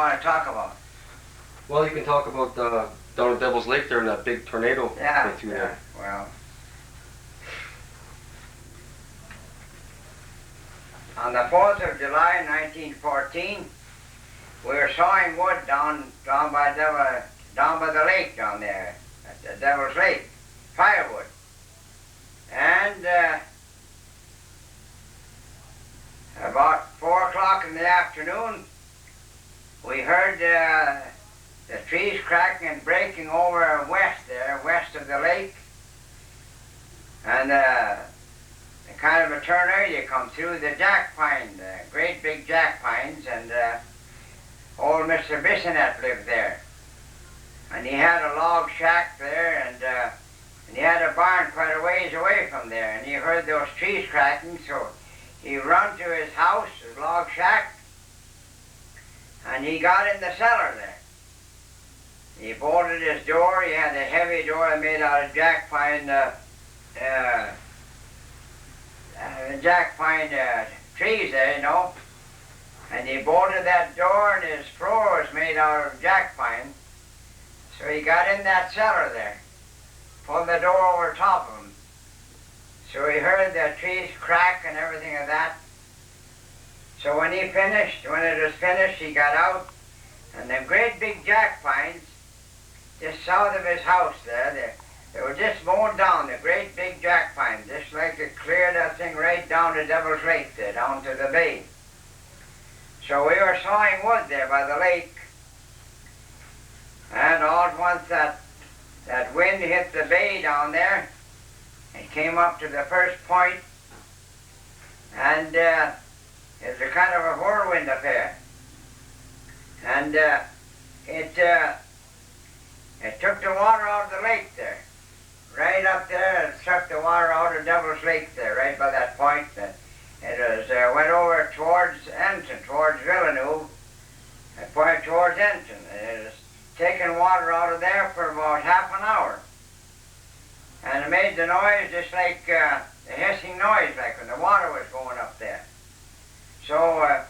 want to talk about? Well, you can talk about down at Devil's Lake there and that big tornado went through there. Well, on the 4th of July, 1914, we were sawing wood down by the lake down there, at the Devil's Lake, firewood. And about 4 o'clock in the afternoon, we heard the trees cracking and breaking over west of the lake. And kind of a tornado come through the jack pine, the great big jack pines, and old Mr. Bissonette lived there. And he had a log shack there, and he had a barn quite a ways away from there, and he heard those trees cracking, so he run to his house, his log shack, and he got in the cellar there. He bolted his door. He had a heavy door made out of jack pine trees there, you know. And he bolted that door, and his floor was made out of jack pine. So he got in that cellar there, pulled the door over top of him. So he heard the trees crack and everything of that. So when it was finished, he got out, and them great big jack pines just south of his house there, they were just mown down, the great big jack pines, just like to clear that thing right down to Devil's Lake there, down to the bay. So we were sawing wood there by the lake, and all at once that wind hit the bay down there. It came up to the first point, and it was a kind of a whirlwind affair. And it took the water out of the lake there. Right up there, it sucked the water out of Devil's Lake there, right by that point. It went over towards Enton, towards Villeneuve, and pointed towards Enton. It was taking water out of there for about half an hour. And it made the noise just like the hissing noise, like when the water was going up there. So,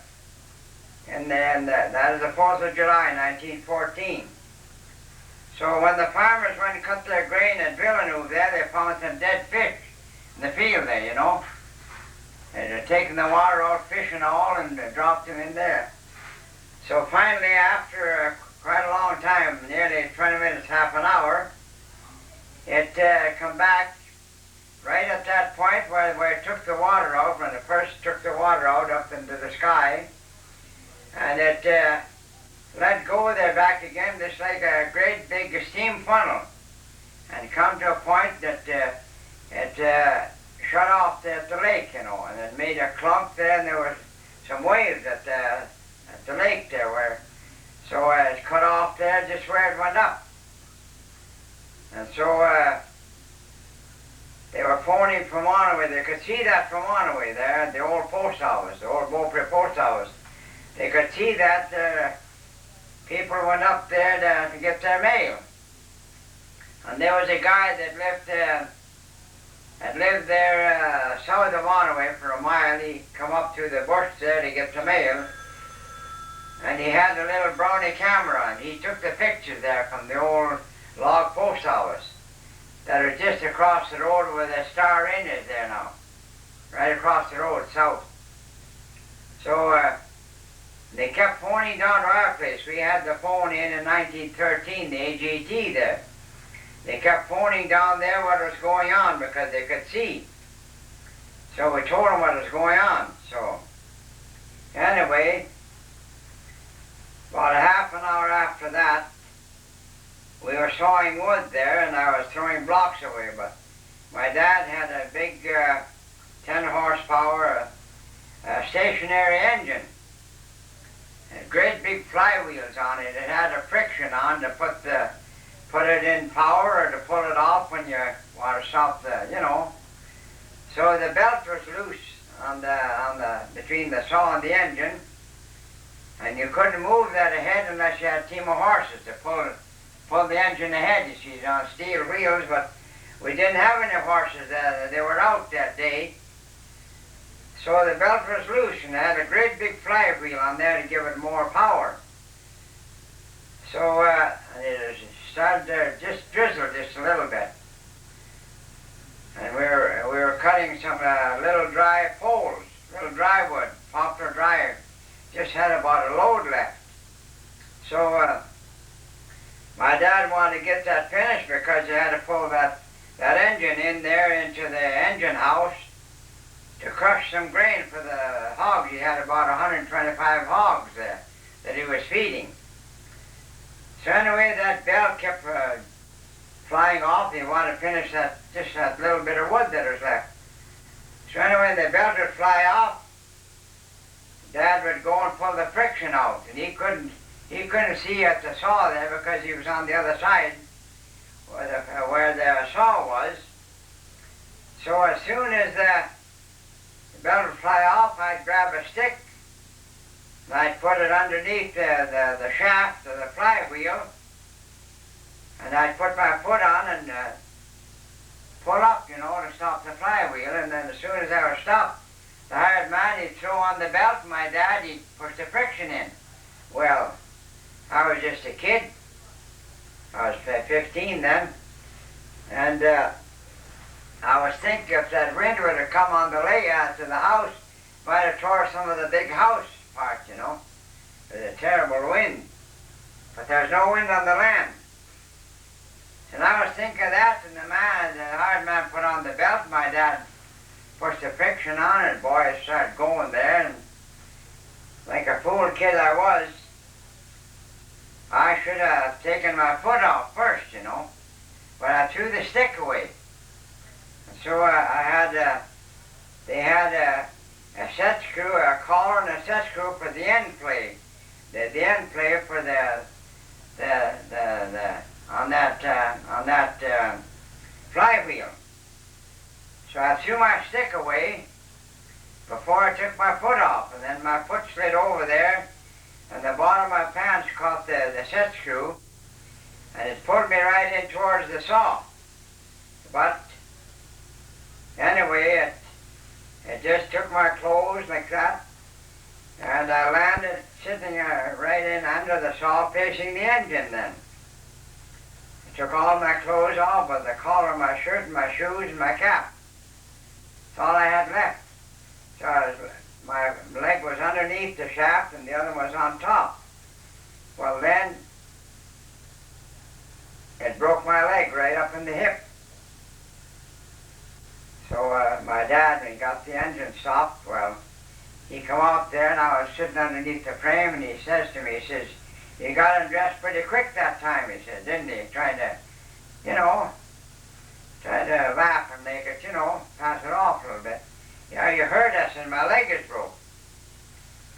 and that is the 4th of July, 1914. So when the farmers went and cut their grain at Villeneuve there, they found some dead fish in the field there, you know. And they'd taken the water out, fish and all, and dropped them in there. So finally, after quite a long time, nearly 20 minutes, half an hour, it come back right at that point where it took the water out, when it first took the water out up into the sky, and it let go there back again, just like a great big steam funnel, and come to a point that it shut off at the lake, you know, and it made a clunk there, and there was some waves at the lake there, so it cut off there just where it went up. And so they were phoning from Onaway. They could see that from Onaway there, the old post office, the old Beaupre post office. They could see that people went up there to get their mail. And there was a guy that lived there south of Onaway for a mile. He come up to the bush there to get the mail. And he had a little brownie camera, and he took the pictures there from the old log post office that was just across the road where the Star Inn is there now, right across the road south. So they kept phoning down to our place. We had the phone in 1913, the AGT there. They kept phoning down there what was going on because they could see. So we told them what was going on. So anyway, about a half an hour after that, we were sawing wood there, and I was throwing blocks away, but my dad had a big 10 horsepower stationary engine. Had great big flywheels on it. It had a friction on to put it in power or to pull it off when you want to stop you know. So the belt was loose between the saw and the engine, and you couldn't move that ahead unless you had a team of horses to pull the engine ahead. You see, on steel wheels, but we didn't have any horses. They were out that day. So the belt was loose, and it had a great big flywheel on there to give it more power. So my dad wanted to get that finished because he had to pull that engine in there into the engine house to crush some grain for the hogs. He had about 125 hogs there that he was feeding. So anyway, that belt kept flying off. He wanted to finish just that little bit of wood that was left. So anyway, the belt would fly off. Dad would go and pull the friction out, and he couldn't see at the saw there because he was on the other side where the saw was. So as soon as the belt would fly off, I'd grab a stick and I'd put it underneath the shaft of the flywheel, and I'd put my foot on and pull up, to stop the flywheel. And then as soon as I was stopped, the hired man, he'd throw on the belt, and my dad, he'd push the friction in. Well, I was just a kid. I was 15 then. And I was thinking if that wind would have come on the layout to the house, it might have tore some of the big house apart, There's a terrible wind. But there's no wind on the land. And I was thinking of that, and the hired man put on the belt. My dad pushed the friction on, and boy, it started going there. And like a fool kid I was, I should have taken my foot off first, But I threw the stick away. And so they had a set screw, a collar and a set screw for the end plate. The end plate for on that flywheel. So I threw my stick away before I took my foot off, and then my foot slid over there, and the bottom of my pants caught the set screw, and it pulled me right in towards the saw. But anyway, it just took my clothes like that, and I landed sitting right in under the saw facing the engine then. I took all my clothes off, but the collar of my shirt and my shoes and my cap. That's all I had left. So my leg was underneath the shaft and the other was on top. Well then, it broke my leg right up in the hip. So my dad, when he got the engine stopped, well, he come out there and I was sitting underneath the frame, and he says to me, he says, "You got undressed pretty quick that time," he said, "didn't he?" Trying to, laugh and make it, pass it off a little bit. "Yeah, you heard us, and my leg is broke."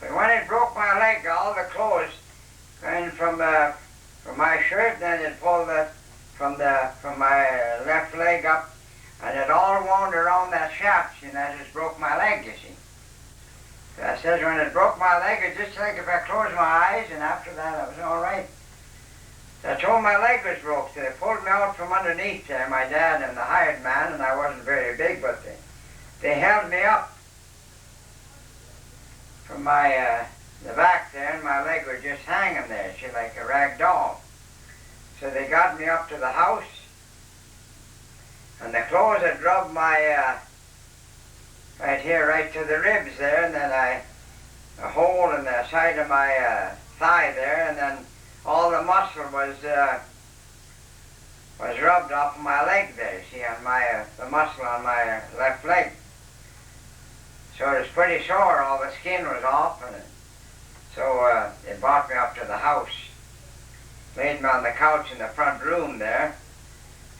But when it broke my leg, all the clothes going from my shirt, then it pulled from my left leg up, and it all wound around that shaft, and that just broke my leg, you see. So I says, when it broke my leg, it just like if I closed my eyes, and after that I was all right. So I told my leg was broke, so they pulled me out from underneath there, my dad and the hired man, and I wasn't very big, but they held me up from the back there, and my leg was just hanging there, see, like a rag doll. So they got me up to the house, and the clothes had rubbed my, right here, right to the ribs there, and then a hole in the side of my thigh there, and then all the muscle was rubbed off of my leg there, see, on the muscle on my left leg. So it was pretty sore, all the skin was off, and so they brought me up to the house, laid me on the couch in the front room there.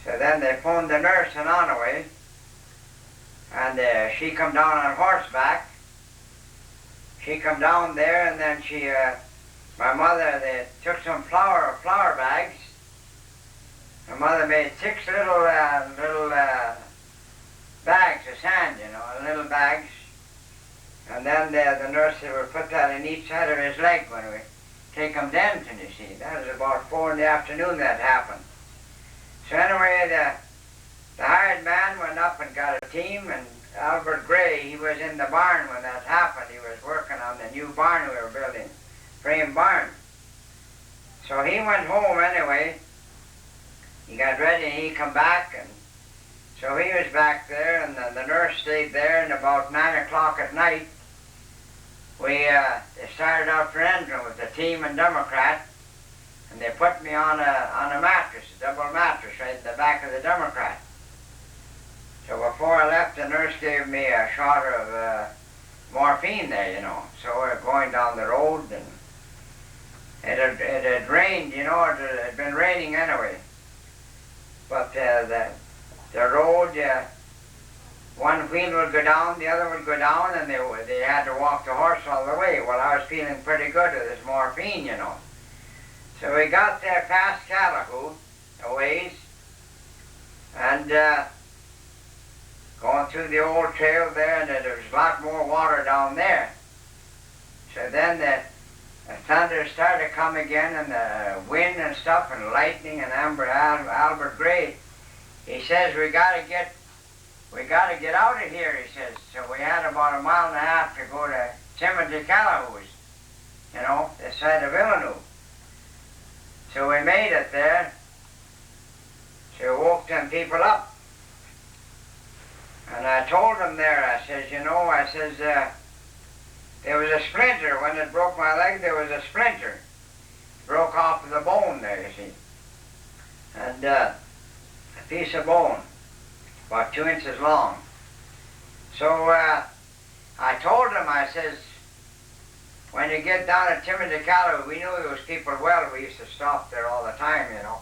So then they phoned the nurse in Onaway, and she come down on horseback. She come down there, and then my mother, they took some flour bags. My mother made 6 little bags of sand, little bags. And then the nurse would put that in each side of his leg when we take him Denton, you see. That was about 4 in the afternoon that happened. So anyway, the hired man went up and got a team, and Albert Gray, he was in the barn when that happened. He was working on the new barn we were building, frame barn. So he went home anyway. He got ready and he come back, and so he was back there, and the nurse stayed there, and about 9 o'clock at night, they started out for Endron with the team and Democrat, and they put me on a mattress, a double mattress, right in the back of the Democrat. So before I left, the nurse gave me a shot of morphine there, you know. So we're going down the road, and it had rained, you know. It had been raining anyway. But the road, one wheel would go down, the other would go down, and they had to walk the horse all the way. Well, I was feeling pretty good with this morphine, you know. So we got there past Callahoo a ways, and going through the old trail there, and there was a lot more water down there. So then the thunder started to come again, and the wind and stuff, and lightning, and Albert Gray, he says, we gotta get out of here, he says. So we had about a mile and a half to go to Timothy Callahoo's, you know, this side of Illinois. So we made it there. So we woke them people up. And I told them there, I says, you know, I says, there was a splinter. When it broke my leg, there was a splinter. Broke off of the bone there, you see. And a piece of bone, about 2 inches long. So I told them, I says, when you get down at Timothy Callahoo, we knew those people well. We used to stop there all the time, you know.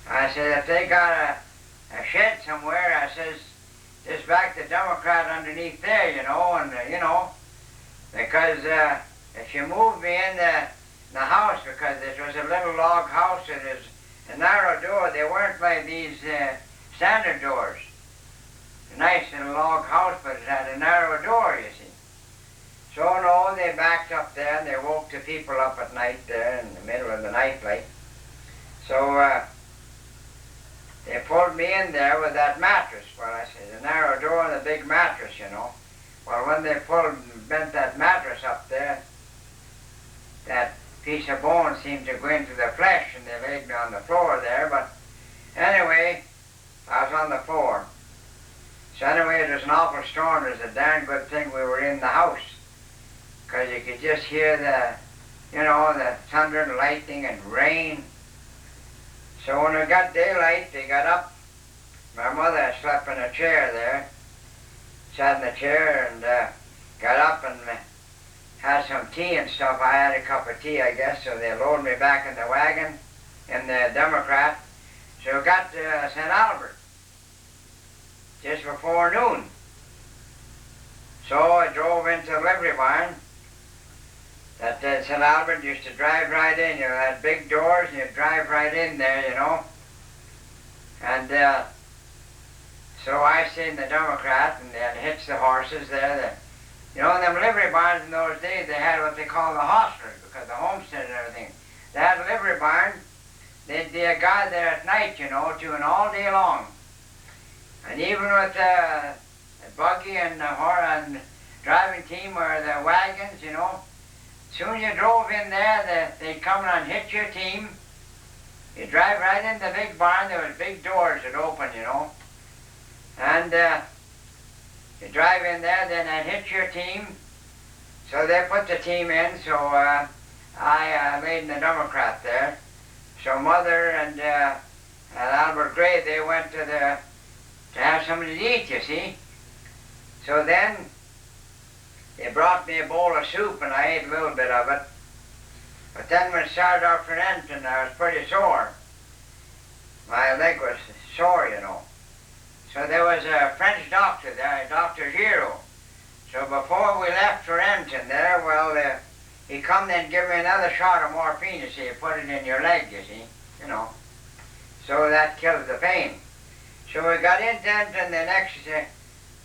I said, if they got a shed somewhere, I says, just back the Democrat underneath there, you know, and, you know, because if you moved me in the house, because it was a little log house, it is a narrow door. They weren't like these standard doors. A nice little log house, but it had a narrow door, you see. So, no, they backed up there, and they woke the people up at night there in the middle of the night, like. So, they pulled me in there with that mattress. Well, I said, a narrow door and a big mattress, you know. Well, when they bent that mattress up there, that piece of bone seemed to go into the flesh, and they laid me on the floor there. But anyway, I was on the floor. So anyway, it was an awful storm. It was a darn good thing we were in the house, because you could just hear the, you know, the thunder and lightning and rain. So when it got daylight, they got up. My mother slept in a chair there, sat in the chair, and got up and had some tea and stuff. I had a cup of tea, I guess, so they loaded me back in the wagon, in the Democrat. So we got to St. Albert just before noon. So I drove into the livery barn. That St. Albert used to drive right in. You know, had big doors, and you'd drive right in there, you know. And so I seen the Democrat, and they had hitched the horses there. You know, in them livery barns in those days, they had what they call the hostelry, because the homestead and everything. They had a livery barn. They'd be a guy there at night, you know, doing all day long. And even with the buggy and the driving team or the wagons, you know, soon you drove in there, they'd come and hit your team. You drive right in the big barn. There was big doors that open, you know. And you drive in there, then they'd hit your team. So they put the team in, so I laid in the Democrat there. So Mother and Albert Gray, they went to have something to eat, you see. So then they brought me a bowl of soup, and I ate a little bit of it. But then when it started off for Renton, I was pretty sore. My leg was sore, you know. So there was a French doctor there, Dr. Giraud. So before we left for Renton there, well, he come and give me another shot of morphine, you see. You put it in your leg, you see, you know. So that kills the pain. So we got into Renton the next,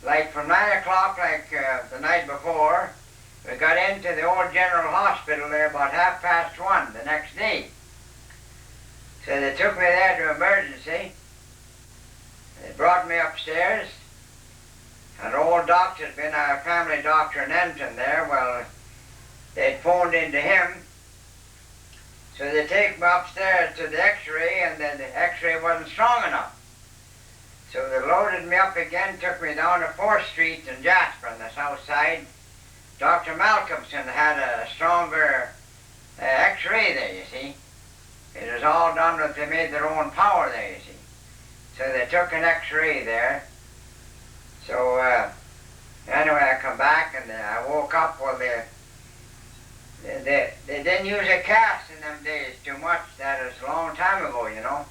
like from 9 o'clock, like the night before, we got into the old General Hospital there about 1:30 the next day. So they took me there to emergency. They brought me upstairs. An old doctor had been a family doctor in Renton there. Well, they'd phoned into him. So they take me upstairs to the x-ray, and then the x-ray wasn't strong enough. So they loaded me up again, took me down to 4th Street in Jasper on the south side. Dr. Malcolmson had a stronger x-ray there, you see. all done with, they made their own power there, you see. So they took an X-ray there. So anyway, I come back and I woke up. Well, they didn't use a cast in them days too much. That was a long time ago, you know.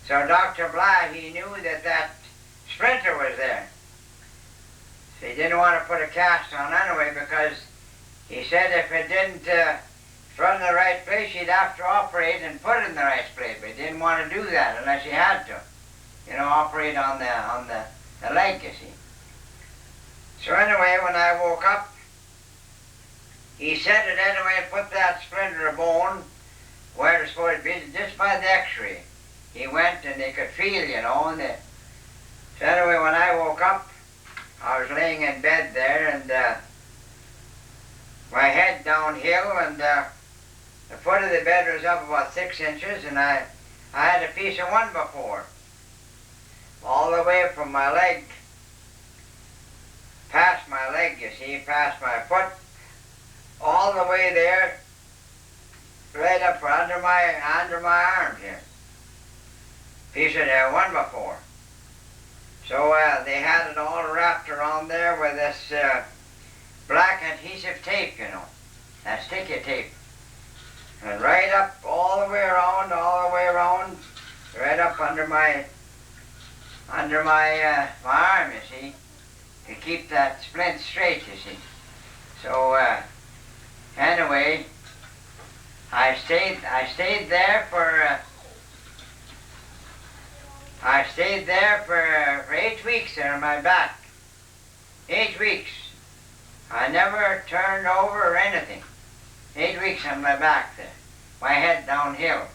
So Dr. Bly, he knew that splinter was there. So he didn't want to put a cast on anyway, because he said if it didn't run in the right place, he'd have to operate and put it in the right place. But he didn't want to do that unless he had to, you know, operate on the leg, you see. So anyway, when I woke up, he said it anyway, and put that splinter of bone where it's supposed to be, just by the X-ray. He went and they could feel, you know. So anyway, when I woke up, I was laying in bed there, and my head downhill, and the foot of the bed was up about 6 inches, and I had a piece of 1x4 all the way from my leg, past my leg, you see, past my foot, all the way there, right up under my arm here. Piece of 1x4. So they had it all wrapped around there with this black adhesive tape, you know, that sticky tape. And right up all the way around, right up under my arm, you see, to keep that splint straight, you see. So anyway, I stayed there for 8 weeks there on my back. 8 weeks. I never turned over or anything. 8 weeks on my back there. My head downhill.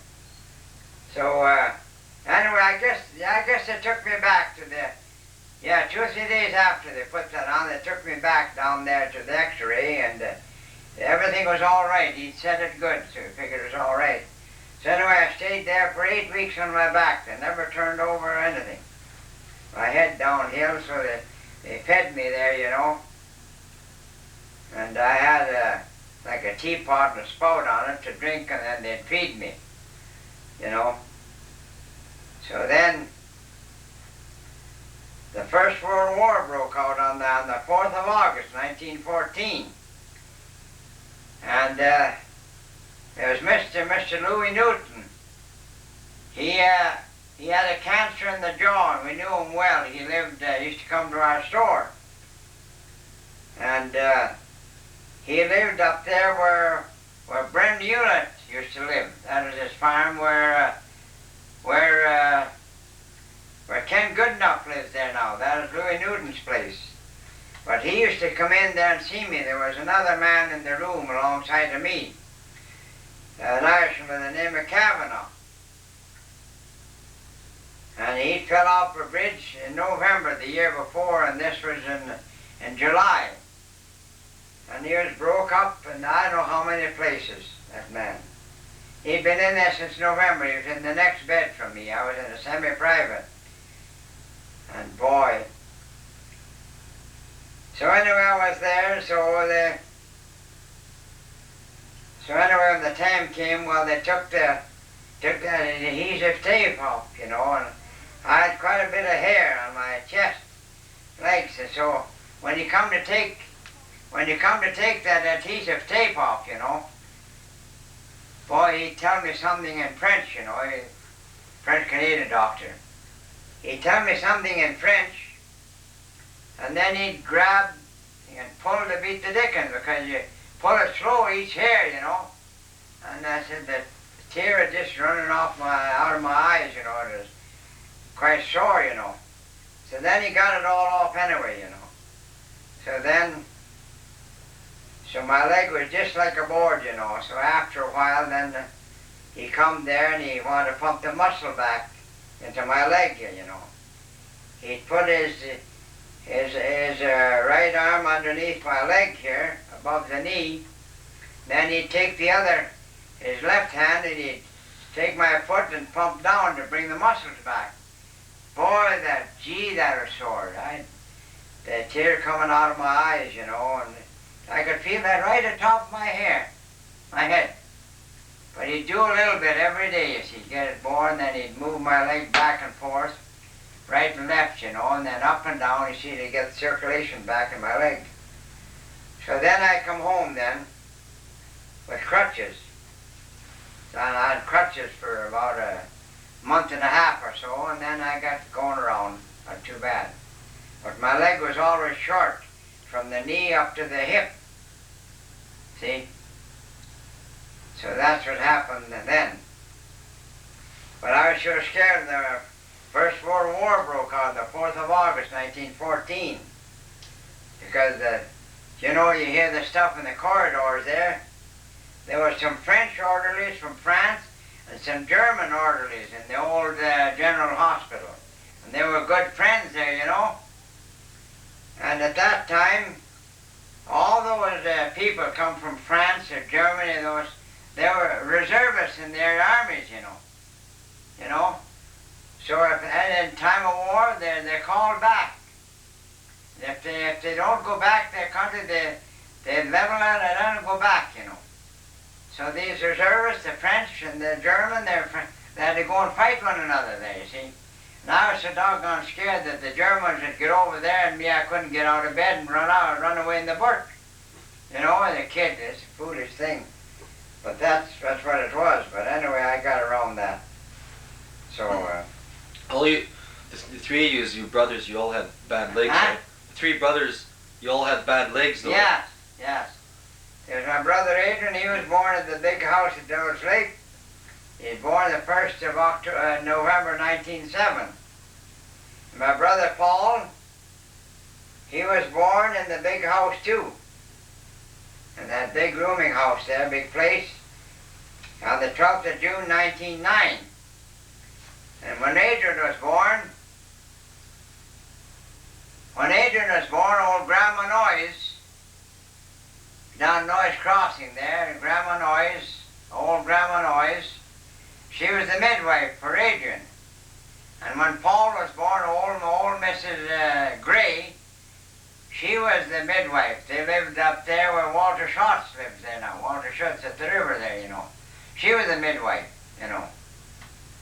So anyway, I guess they took me back to 2 or 3 days after they put that on, they took me back down there to the X-ray, and everything was all right. He'd said it good, so he figured it was all right. So anyway, I stayed there for 8 weeks on my back. They never turned over or anything. My head downhill, so they fed me there, you know. And I had like a teapot and a spout on it to drink, and then they'd feed me, you know. So then the First World War broke out on the 4th of August, 1914. And there was Mr. Louis Newton. He had a cancer in the jaw, and we knew him well. He used to come to our store. And he lived up there where Brenda Hewlett used to live. That was his farm where Ken Goodenough lives there now. That is Louis Newton's place. But he used to come in there and see me. There was another man in the room alongside of me, an Irishman by the name of Kavanagh. And he fell off a bridge in November the year before, and this was in July. And he was broke up in I don't know how many places, that man. He'd been in there since November. He was in the next bed from me. I was in a semi-private. And boy. So anyway, I was there, so anyway, when the time came, well, they took that adhesive tape off, you know, and I had quite a bit of hair on my chest, legs, and so when you come to take that adhesive tape off, you know, boy, he'd tell me something in French, you know, French-Canadian doctor. He'd tell me something in French, and then he'd grab and pull to beat the dickens, because you pull it slow each hair, you know. And I said the tear had just running off out of my eyes, you know. It was quite sore, you know. So then he got it all off anyway, you know. So my leg was just like a board, you know. So after a while, then he come there and he wanted to pump the muscle back into my leg here, you know. He'd put his right arm underneath my leg here, above the knee. Then he'd take his left hand, and he'd take my foot and pump down to bring the muscles back. Boy, that was sore. The tear coming out of my eyes, you know, and I could feel that right atop my head. But he'd do a little bit every day. You see, he'd get it born, then he'd move my leg back and forth, right and left, you know, and then up and down, you see, to get circulation back in my leg. So then I come home then with crutches. So I had crutches for about a month and a half or so, and then I got going around, not too bad. But my leg was always short, from the knee up to the hip. See? So that's what happened then. But I was sure scared. The First World War broke out the 4th of August, 1914. Because, you know, you hear the stuff in the corridors there. There were some French orderlies from France and some German orderlies in the old General Hospital. And they were good friends there, you know. And at that time, all those people come from France or Germany, they were reservists in their armies, you know. You know? So if in time of war, they're called back. If they don't go back to their country, they level out and don't go back, you know. So these reservists, the French and the German, they had to go and fight one another there, you see. And I was so doggone scared that the Germans would get over there and me, I couldn't get out of bed and run away in the burk. You know, as a kid, it's a foolish thing. But that's what it was. But anyway, I got around that. So, the three of you brothers, you all had bad legs, huh? right? The three brothers, you all had bad legs, though. Yes, yes. There's my brother Adrian. He was born at the big house at Devil's Lake. He was born the 1st of November 1907. My brother Paul, he was born in the big house too. In that big rooming house there, big place, on the 12th of June 1909. And when Adrian was born, old Grandma Noyes, down Noyes Crossing there, Grandma Noyes, old Grandma Noyes, she was the midwife for Adrian. And when Paul was born, old Mrs. Gray, she was the midwife. They lived up there where Walter Schutz lives there now. Walter Schutz at the river there, you know. She was the midwife, you know.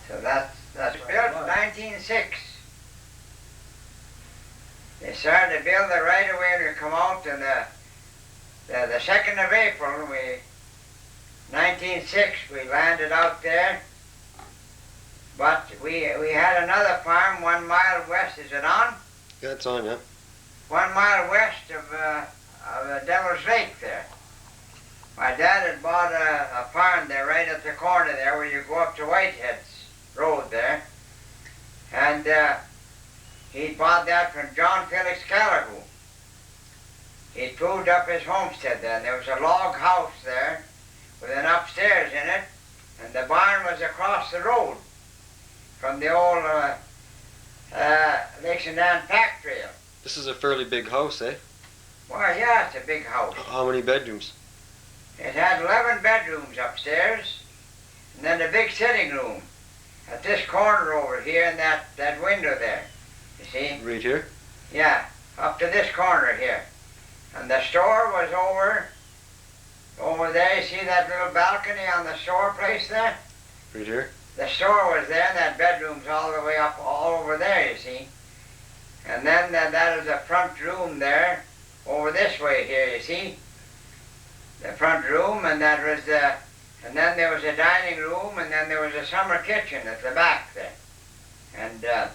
So that's built in 1906. They started to build it right away when we come out, and the 2nd of April, 1906, we landed out there. But we had another farm 1 mile west. Is it on? Yeah, it's on, yeah. 1 mile west of Devil's Lake there. My dad had bought a farm there right at the corner there where you go up to Whitehead's Road there. And he bought that from John Felix Callaghan. He proved up his homestead there. And there was a log house there with an upstairs in it. And the barn was across the road from the old Lakes and Dan pack trail. This is a fairly big house, eh? Well, yeah, it's a big house. How many bedrooms? It had 11 bedrooms upstairs, and then a big sitting room at this corner over here in that window there, you see? Right here? Yeah, up to this corner here. And the store was over there. You see that little balcony on the store place there? Right here? The store was there, and that bedroom's all the way up, all over there, you see. And then that is the front room there, over this way here, you see. The front room, and that was and then there was a dining room, and then there was a summer kitchen at the back there. And the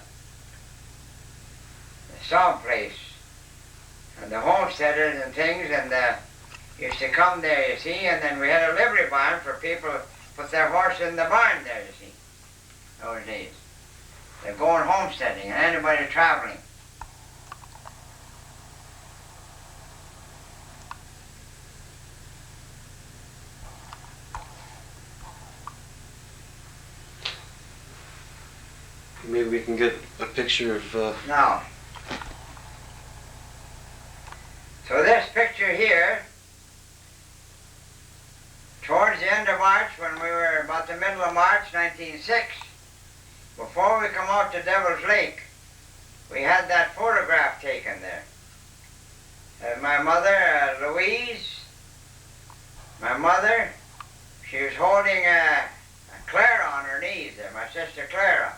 song place, and the homesteaders and things, and used to come there, you see, and then we had a livery barn for people to put their horse in the barn there, you see, those days. They're going homesteading, and anybody traveling. Maybe we can get a picture of... No. So this picture here, towards the end of March, when we were about the middle of March 1906, before we come out to Devil's Lake, we had that photograph taken there. My mother, Louise, my mother, she was holding a my sister Clara.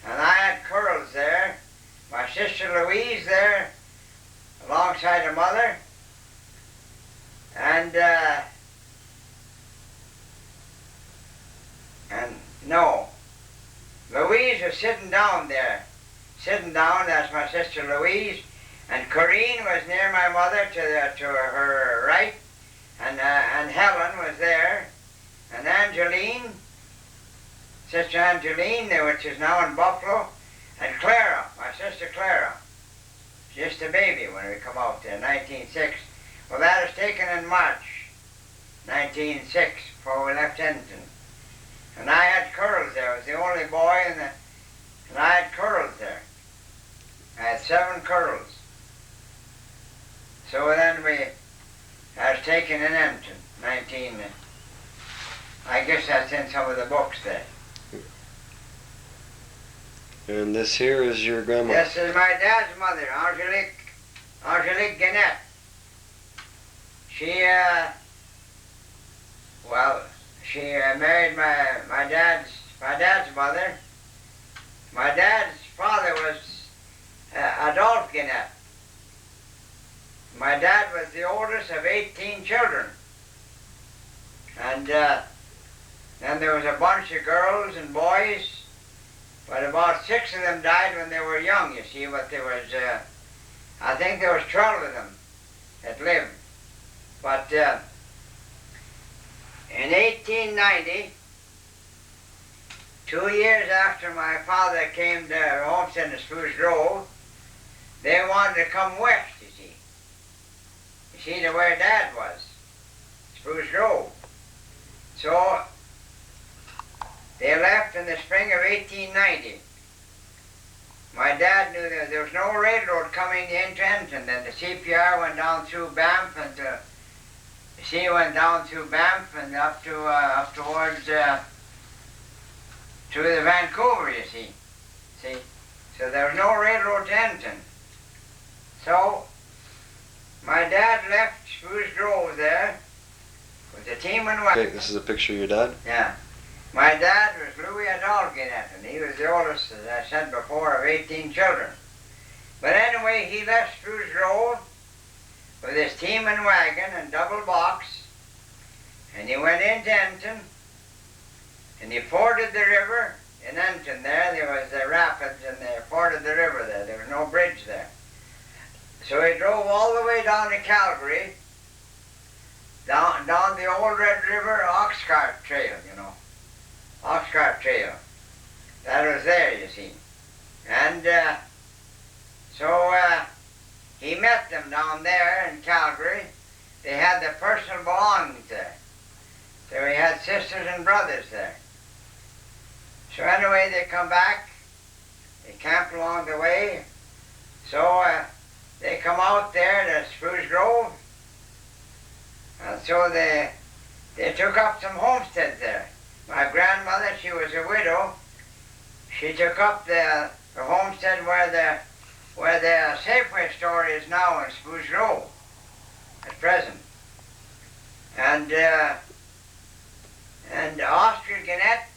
And I had curls there. My sister Louise there, alongside her mother. And no, Louise was sitting down there. Sitting down, that's my sister Louise. And Corinne was near my mother to her right. And Helen was there. And Angeline, Sister Angeline, which is now in Buffalo. And Clara, my sister Clara. Just a baby when we come out there, 1906. Well, that was taken in March, 1906, before we left Edmonton. And I had curls there. I was the only boy, and I had curls there. I had 7 curls. So then I was taken in Edmonton, I guess that's in some of the books there. And this here is your grandma? This is my dad's mother, Gerald Guenette. She married my dad's mother. My dad's father was Adolphe Guenette. My dad was the oldest of 18 children. And then there was a bunch of girls and boys, but about 6 of them died when they were young, you see, but there was, I think there was 12 of them that lived. But in 1890, 2 years after my father came to homestead in Spruce Grove, they wanted to come west, you see. You see to where Dad was, Spruce Grove. So they left in the spring of 1890. My dad knew that there was no railroad coming into Edmonton. Then the CPR went down through Banff, and the C went down through Banff and up towards to the Vancouver. You see, so there was no railroad to Edmonton. So my dad left Spruce Grove there with the team and wagon. Okay, this is a picture of your dad? Yeah. My dad was Louis Adolphe Guenette, and he was the oldest, as I said before, of 18 children. But anyway, he left Spruce Grove with his team and wagon and double box, and he went into Edmonton, and he forded the river in Edmonton there. There was the rapids, and they forded the river there. There was no bridge there. So he drove all the way down to Calgary, down the old Red River Oxcart Trail, you know. Oxcart Trail. That was there, you see. And so he met them down there in Calgary. They had their personal belongings there. So he had sisters and brothers there. So anyway, they come back. They camped along the way. So they come out there to Spruce Grove. And so they took up some homesteads there. My grandmother, she was a widow. She took up the homestead where the Safeway store is now in Spruce Grove at present. And Oscar Guenette,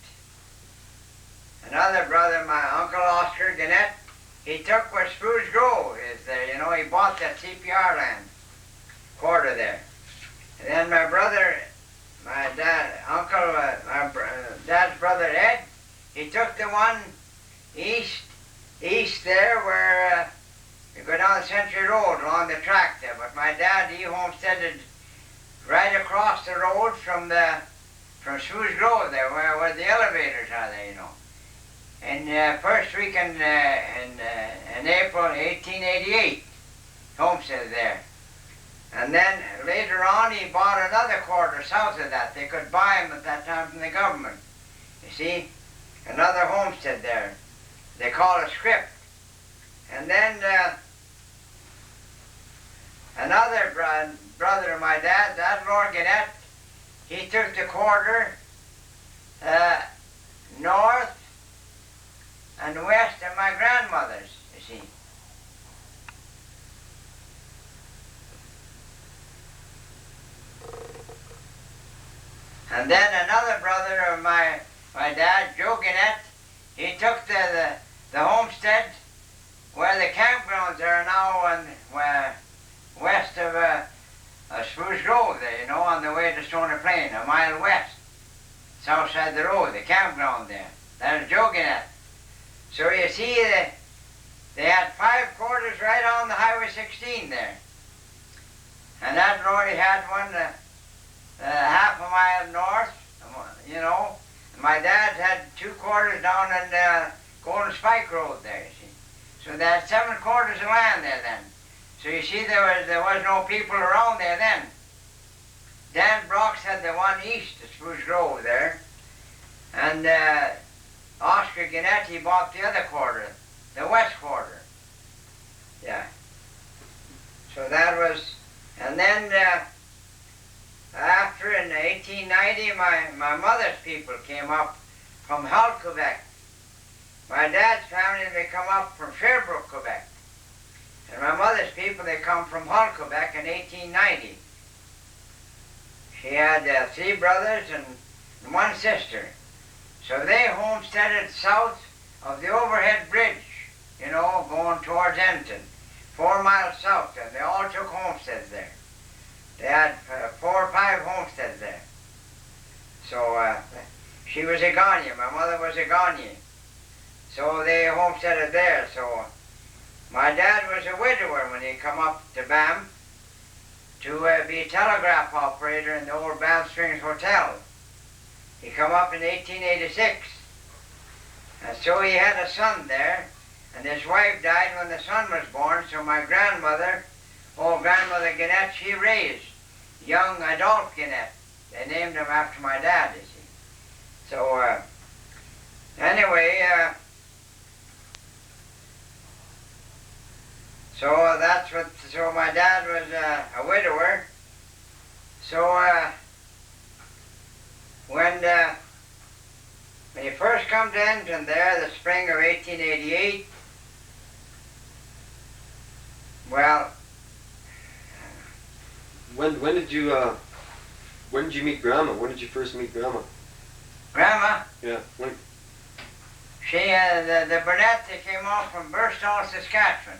another brother, my uncle Oscar Guenette, he took where Spruce Grove is there. You know, he bought that CPR land, quarter there. And then my brother, my dad's brother Ed, he took the one east there where you go down the Century Road along the track there. But my dad, he homesteaded right across the road from Spruce Grove there, where the elevators are there, you know. And first week in April 1888, homesteaded there. And then later on, he bought another quarter south of that. They could buy them at that time from the government. You see, another homestead there. They call it script. And then another brother of my dad, that Lord Guenette, he took the quarter north and west of my grandmother's, you see. And then another brother of my my dad, Joe Guenette, he took the homestead where the campgrounds are now and west of Spruce Grove there, you know, on the way to Stony Plain, a mile west, south side of the road, the campground there. That is Joe Guenette. So you see, they had 5 quarters right on the Highway 16 there. And that road he had one half a mile north, you know. My dad had 2 quarters down in Golden Spike Road there, you see. So they had 7 quarters of land there then. So you see there was no people around there then. Dan Brox had the one east of Spruce Grove there. And Oscar Guenette, he bought the other quarter, the west quarter. Yeah. So that was, and then after in 1890, my mother's people came up from Hull, Quebec. My dad's family, they come up from Sherbrooke, Quebec. And my mother's people, they come from Hull, Quebec in 1890. She had 3 brothers and 1 sister. So they homesteaded south of the overhead bridge, you know, going towards Enton, 4 miles south, and they all took homesteads there. They had 4 or 5 homesteads there. So she was a Gagne, my mother was a Gagne. So they homesteaded there. So my dad was a widower when he come up to Banff to be a telegraph operator in the old Banff Springs Hotel. He come up in 1886. And so he had a son there, and his wife died when the son was born, so my grandmother, old grandmother Guenette, she raised young Adolphe Guenette. They named him after my dad, you see. So anyway, so that's what, so my dad was a widower. So when he first come to Enton there, the spring of 1888, well, when did you meet Grandma? When did you first meet Grandma? Grandma? Yeah. When? She, the Burnett, they came off from Burstall, Saskatchewan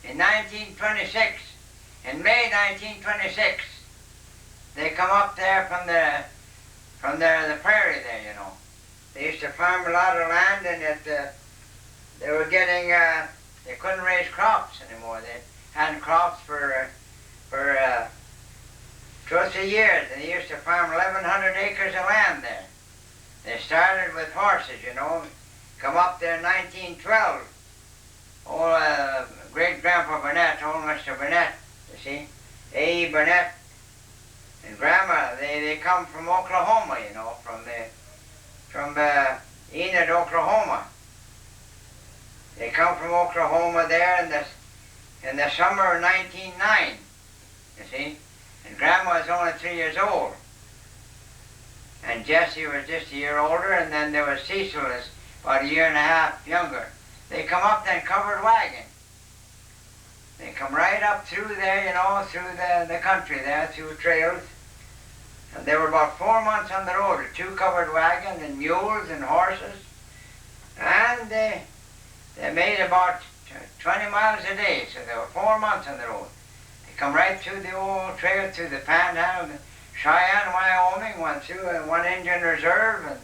in 1926. In May 1926, they come up there from the prairie there, you know. They used to farm a lot of land, and they were getting, they couldn't raise crops anymore. They hadn't crops for 2 or 3 years, and they used to farm 1,100 acres of land there. They started with horses, you know, come up there in 1912. Old great-grandpa Burnett, old Mr. Burnett, you see, A.E. Burnett, and Grandma, they come from Oklahoma, you know, from Enid, Oklahoma. They come from Oklahoma there in the summer of 1909, you see, and Grandma was only 3 years old. And Jessie was just a year older, and then there was Cecil, was about 1.5 years younger. They come up then covered wagon. They come right up through there, you know, through the country there, through trails. And they were about 4 months on the road, 2 covered wagons and mules and horses. And they made about 20 miles a day, so they were 4 months on the road. They come right through the old trail, through the Panhandle, Cheyenne, Wyoming, went through one Indian reserve, and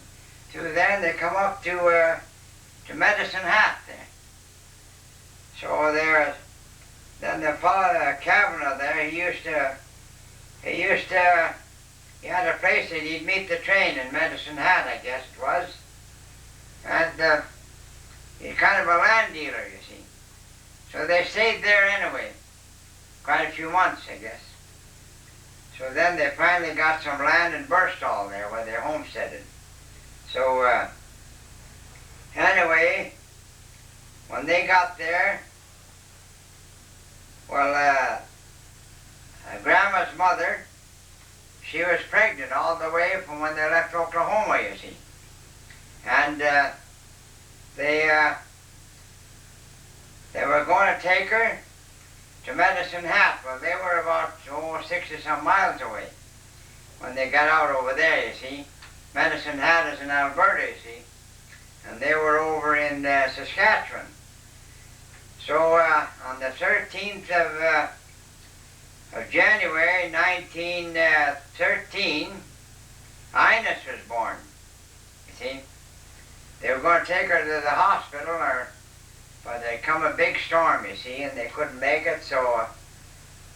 through there they come up to Medicine Hat there. So then the father Kavanagh there, he had a place that he'd meet the train in Medicine Hat, I guess it was. And he's kind of a land dealer, you see. So they stayed there anyway, quite a few months, I guess. So then they finally got some land in Burstall there where they homesteaded. So anyway, when they got there, well, Grandma's mother, she was pregnant all the way from when they left Oklahoma, you see. And they were going to take her to Medicine Hat. Well, they were about 60-some miles away when they got out over there, you see. Medicine Hat is in Alberta, you see. And they were over in Saskatchewan. So on the 13th of January 1913, Ines was born, you see. They were going to take her to the hospital, but there come a big storm, you see, and they couldn't make it, so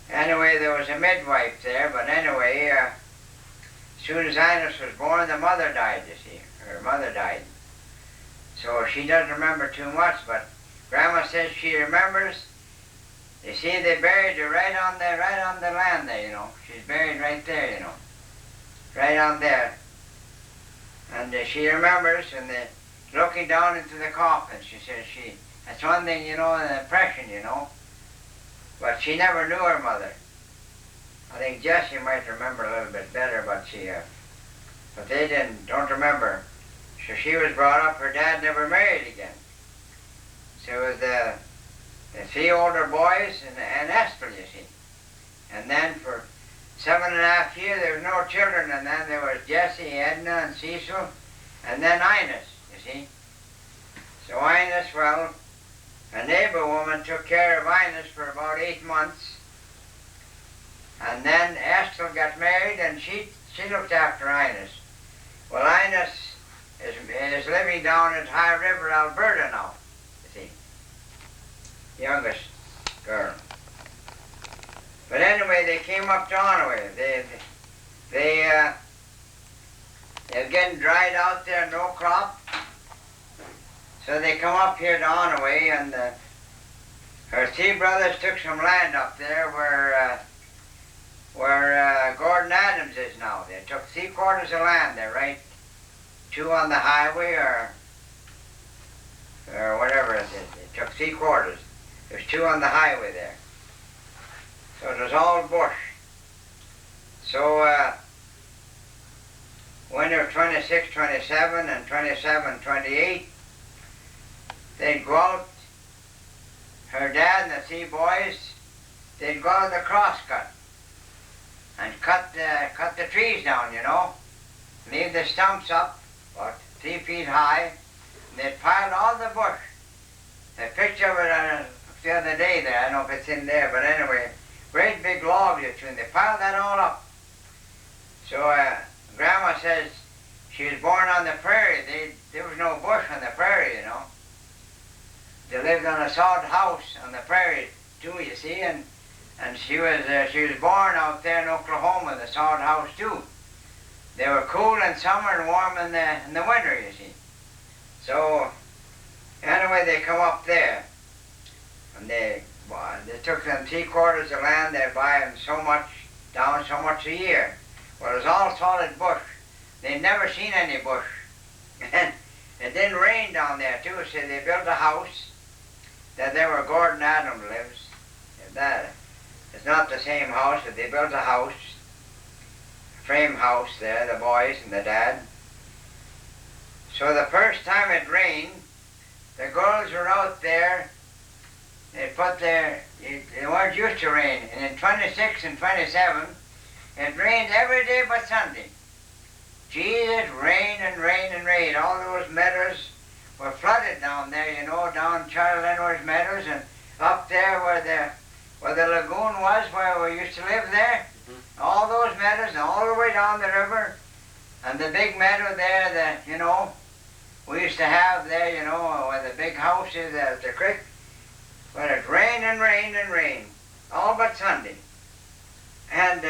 anyway, there was a midwife there, but anyway, as soon as Ines was born, the mother died, you see. Her mother died. So she doesn't remember too much, but Grandma says she remembers. You see, they buried her right on the land there, you know. She's buried right there, you know. Right on there. And she remembers, and looking down into the coffin, she says that's one thing, you know, an impression, you know. But she never knew her mother. I think Jessie might remember a little bit better, but but they don't remember. So she was brought up, her dad never married again. So it was the 3 older boys and Esther, you see. And then for 7.5 years there was no children, and then there was Jessie, Edna, and Cecil, and then Ines, you see. So Ines, well, a neighbor woman took care of Ines for about 8 months. And then Esther got married, and she looked after Ines. Well, Ines is living down at High River, Alberta now, you see. Youngest girl. But anyway, they came up to Onaway. They're getting dried out there, no crop. So they come up here to Onaway, and her 3 brothers took some land up there where Gordon Adams is now. They took 3/4 of land there, right? 2 on the highway or whatever it is. They took 3/4. There's 2 on the highway there. So it was all bush. So winter 26, 27, and 27, 28, they'd go out, her dad and the 3 boys, they'd go out the crosscut and cut the trees down, you know. Leave the stumps up, about 3 feet high, and they'd pile all the bush. A picture of it the other day there, I don't know if it's in there, but anyway, great big logs between. They piled that all up. So Grandma says she was born on the prairie. There was no bush on the prairie, you know. They lived on a sod house on the prairie too, you see, and she was born out there in Oklahoma, the sod house too. They were cool in summer and warm in the winter, you see. So anyway, they come up there, and they took them 3/4 of land. They'd buy them so much a year. Well, it was all solid bush. They'd never seen any bush. And it didn't rain down there too, so they built a house that there where Gordon Adams lives. It's not the same house, but they built a house, a frame house there, the boys and the dad. So the first time it rained, the girls were out there. They weren't used to rain. And in 26 and 27, it rained every day but Sunday. Jesus, rain and rain and rain. All those meadows were flooded down there, you know, down Charles Lennore's meadows, and up there where the lagoon was, where we used to live there. Mm-hmm. All those meadows, and all the way down the river, and the big meadow there that, you know, we used to have there, you know, where the big house is at the creek. But it rained and rained and rained, all but Sunday. And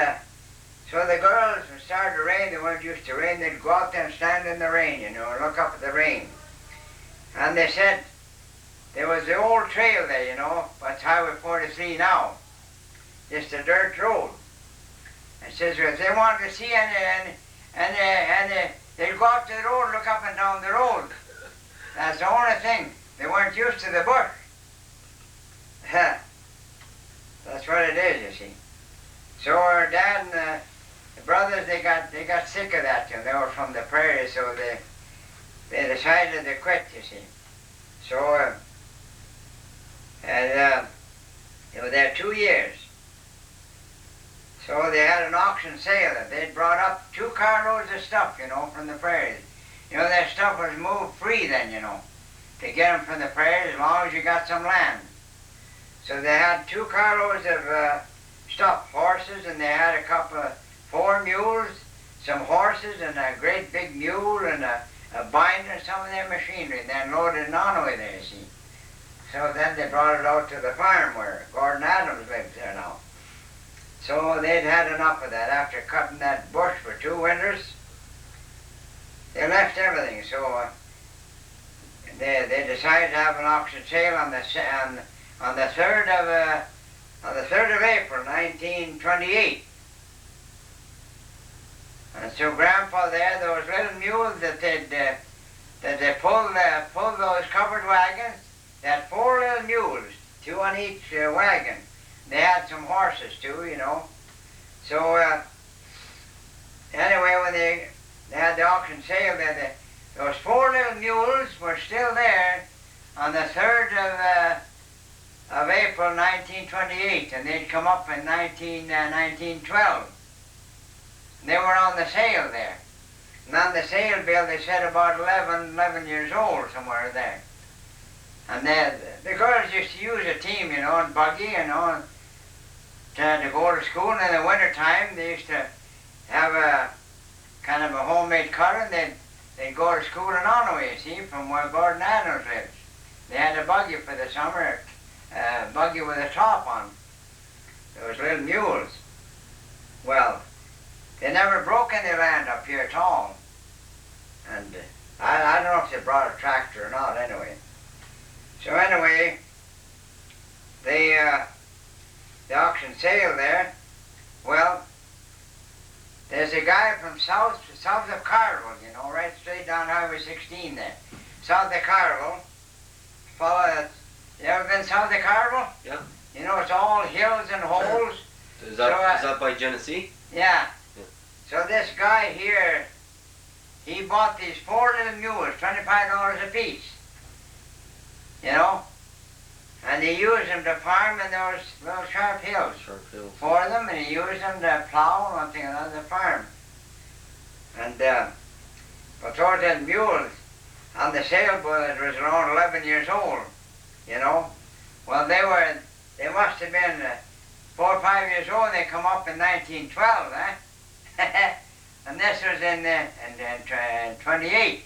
so the girls, when it started to rain, they weren't used to rain, they'd go out there and stand in the rain, you know, and look up at the rain. And they said, there was the old trail there, you know, that's Highway 43 now, just a dirt road. And says, if they wanted to see any, they'd go out to the road, look up and down the road. That's the only thing. They weren't used to the bush. That's what it is, you see. So our dad and the brothers, they got sick of that, you know. They were from the prairie, so they decided to quit, you see. So they were there 2 years. So they had an auction sale and they'd brought up 2 carloads of stuff, from the prairies. That stuff was moved free then, to get them from the prairies as long as you got some land. So they had 2 carloads of stuff, horses, and they had a couple of 4 mules, some horses, and a great big mule, and a binder, and some of their machinery, and then loaded it on away there, you see. So then they brought it out to the farm where Gordon Adams lives there now. So they'd had enough of that. After cutting that bush for 2 winters, they left everything. So they decided to have an auction sale on the 3rd of April, 1928. And so Grandpa there was little mules that they pulled those covered wagons. They had 4 little mules, 2 on each wagon. They had some horses too, So anyway, when they had the auction sale, those 4 little mules were still there on the 3rd of April 1928, and they'd come up in 1912. They were on the sale there. And on the sale bill they said about 11 years old, somewhere there. And the girls used to use a team, and buggy, to go to school. And in the winter time they used to have a kind of a homemade car, and they'd go to school in Onaway, you see, from where Gordon Adams lives. They had a buggy for the summer, a buggy with a top on. Those little mules. Well, they never broke any land up here at all. And I don't know if they brought a tractor or not anyway. So anyway, the auction sale there, well, there's a guy from south of Carville, right straight down Highway 16 there. South of Carville, you ever been south of Carville? Yeah. It's all hills and holes. Is that by Genesee? Yeah. So this guy here, he bought these 4 little mules, $25 a piece, and he used them to farm in those little sharp hills for them, and he used them to plow and one thing or another to farm. And but those little mules on the sale bill, it was around 11 years old, Well, they must have been 4 or 5 years old. They come up in 1912, and this was in 28.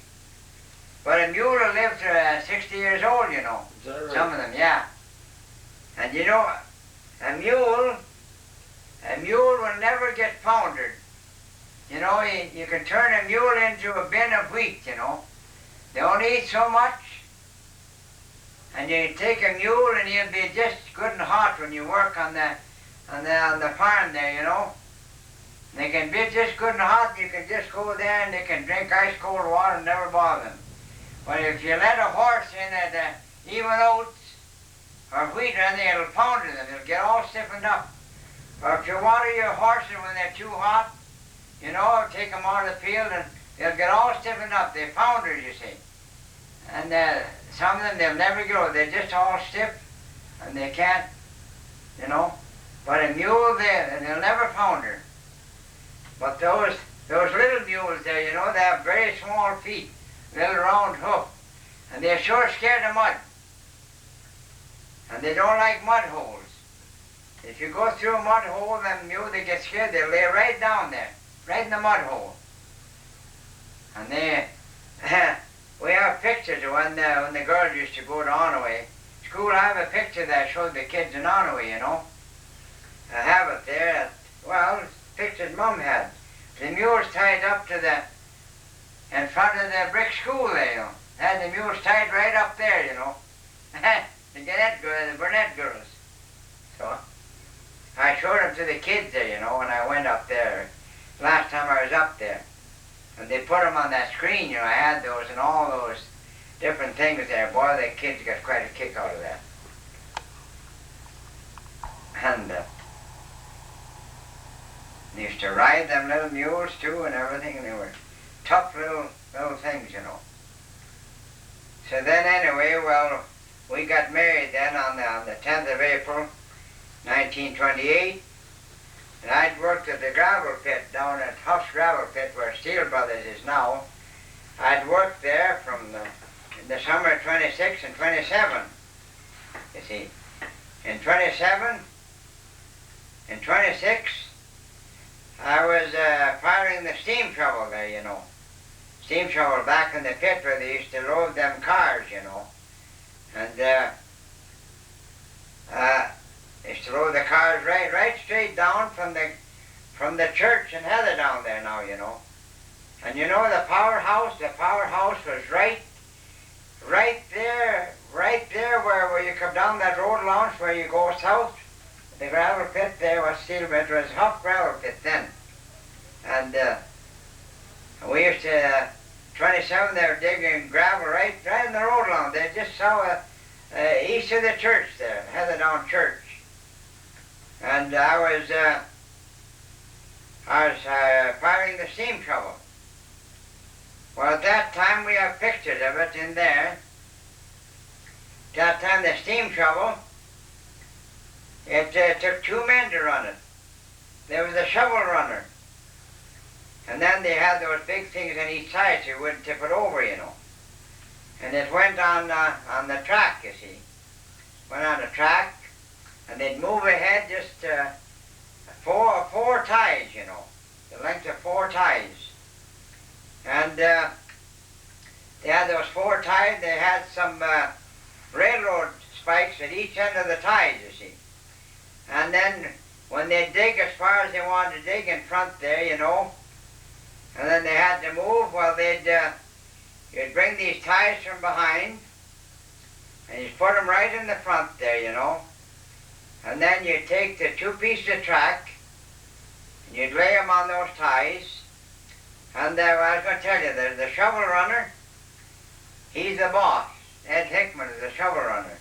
But a mule will live to 60 years old, Is that right? Some of them, yeah. And a mule will never get foundered. You can turn a mule into a bin of wheat, They only eat so much. And you take a mule and he'll be just good and hot when you work on the farm there, They can be just good and hot, and you can just go there and they can drink ice cold water and never bother them. But if you let a horse in at even oats or wheat or anything, it'll pounder them. They'll get all stiffened up. Or if you water your horses when they're too hot, take them out of the field and they'll get all stiffened up. They're pounders, you see. And some of them, they'll never grow. They're just all stiff and they can't, But a mule, they'll never pounder. But those little mules there, they have very small feet, little round hoof, and they're sure scared of mud. And they don't like mud holes. If you go through a mud hole, then mule, they get scared. They lay right down there, right in the mud hole. And we have pictures of when the girls used to go to Onaway. School, I have a picture that showed the kids in Onaway, I have it there. Pictures Mum had. The mules tied up in front of the brick school there, Had the mules tied right up there, the Guenette girls. So I showed them to the kids there, when I went up there. Last time I was up there. And they put them on that screen, I had those and all those different things there. Boy, the kids got quite a kick out of that. And they used to ride them little mules too and everything, and they were tough little things, So then anyway, we got married then on the 10th of April, 1928. And I'd worked at the gravel pit down at Huff's Gravel Pit where Steel Brothers is now. I'd worked there in the summer of 26 and 27, you see. In 27, in 26, I was firing the steam shovel there, you know. Steam shovel back in the pit where they used to load them cars, you know. And they used to load the cars right straight down from the church in Heather down there now, you know. And you know the powerhouse was right there where you come down that road launch where you go south. The gravel pit there was Steel Pit, was Huff Gravel Pit then. And we used to, 27, they were digging gravel right in the road along there, just south, east of the church there, Heather Down Church. And I was firing the steam shovel. Well, at that time we have pictures of it in there. At that time the steam shovel, it took 2 men to run it. There was a shovel runner. And then they had those big things on each side so you wouldn't tip it over, you know. And it went on the track, you see. Went on the track, and they'd move ahead just four ties, you know. The length of 4 ties. And they had those 4 ties, they had some railroad spikes at each end of the ties, you see. And then when they dig as far as they wanted to dig in front there, you know, and then they had to move, well, you'd bring these ties from behind, and you'd put them right in the front there, you know, and then you'd take the 2 pieces of track, and you'd lay them on those ties, and I was going to tell you, the shovel runner, he's the boss. Ed Hickman is the shovel runner.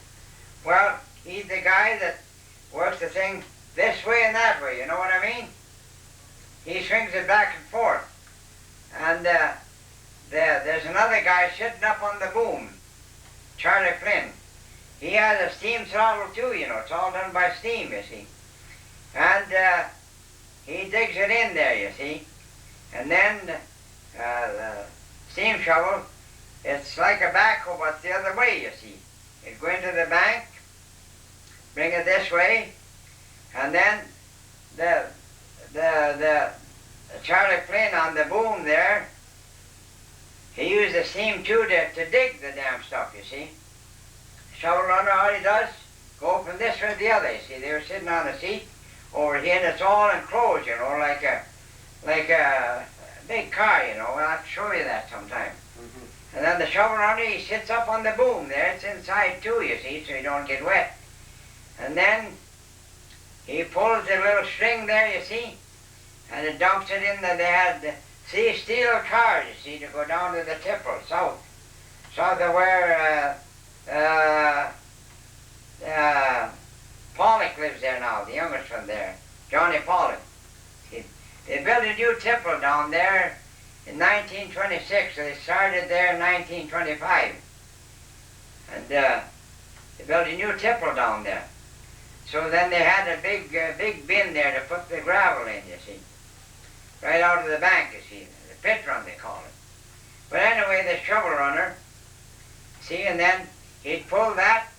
Well, he's the guy that works the thing this way and that way, you know what I mean? He swings it back and forth. And there's another guy sitting up on the boom, Charlie Flynn. He has a steam throttle too, you know. It's all done by steam, you see. And he digs it in there, you see. And then the steam shovel, it's like a backhoe, but the other way, you see. It'd go into the bank, bring it this way, and then the Charlie Flynn on the boom there, he used the steam too to dig the damn stuff, you see. Shovel runner, all he does, go from this or the other, you see. They were sitting on a seat over here, and it's all enclosed, you know, like a big car, you know. I'll have to show you that sometime. Mm-hmm. And then the shovel runner, he sits up on the boom there. It's inside too, you see, so you don't get wet. And then he pulls the little string there, you see, and it dumps it in there. They had steel cars, you see, to go down to the tipple, south of where Pollock lives there now, the youngest one there, Johnny Pollock. They built a new tipple down there in 1926, so they started there in 1925. And they built a new tipple down there. So then they had a big bin there to put the gravel in, you see. Right out of the bank, you see. The pit run, they call it. But anyway, the shovel runner, see, and then he'd pull that,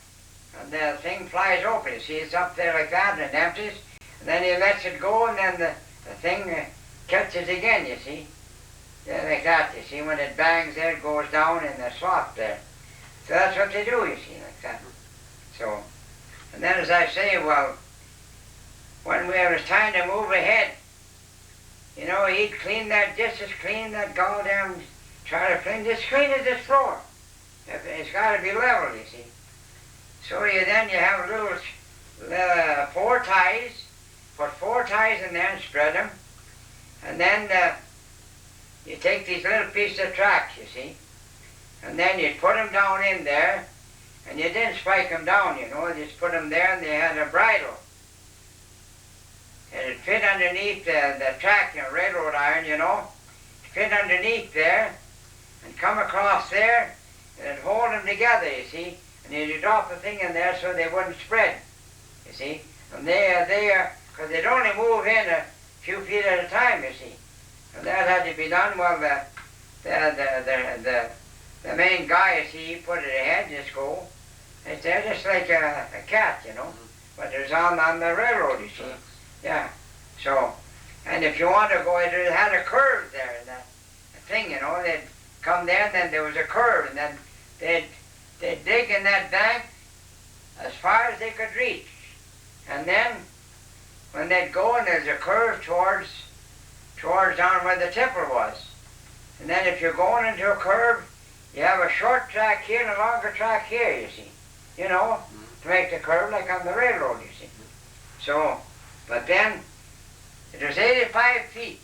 and the thing flies open. You see, it's up there like that, and it empties. And then he lets it go, and then the thing catches again, you see. Yeah, like that, you see. When it bangs there, it goes down in the slot there. So that's what they do, you see, like that. So, and then as I say, well, when it was time to move ahead, you know, he'd clean that, just as clean that goddamn Charlie Flynn, just clean as this floor. It's got to be level, you see. So you have little 4 ties, put 4 ties in there and spread them, and then you take these little pieces of track, you see, and then you put them down in there, and you didn't spike them down, you know, you just put them there, and they had a bridle. And it fit underneath the track, you know, railroad iron, you know, it fit underneath there, and come across there, and it'd hold them together, you see, and you'd drop the thing in there so they wouldn't spread, you see. And of because they'd only move in a few feet at a time, you see. And that had to be done. Well, the main guy, you see, he put it ahead, just go. It's just like a cat, you know. But it's on the railroad, you see. Yeah. So, and if you want to go, it had a curve there, that thing, you know. They'd come there, and then there was a curve, and then they'd dig in that bank as far as they could reach. And then, when they'd go, and there's a curve towards down where the tipple was. And then if you're going into a curve, you have a short track here and a longer track here, you see. You know, to make the curve like on the railroad, you see. So, but then, it was 85 feet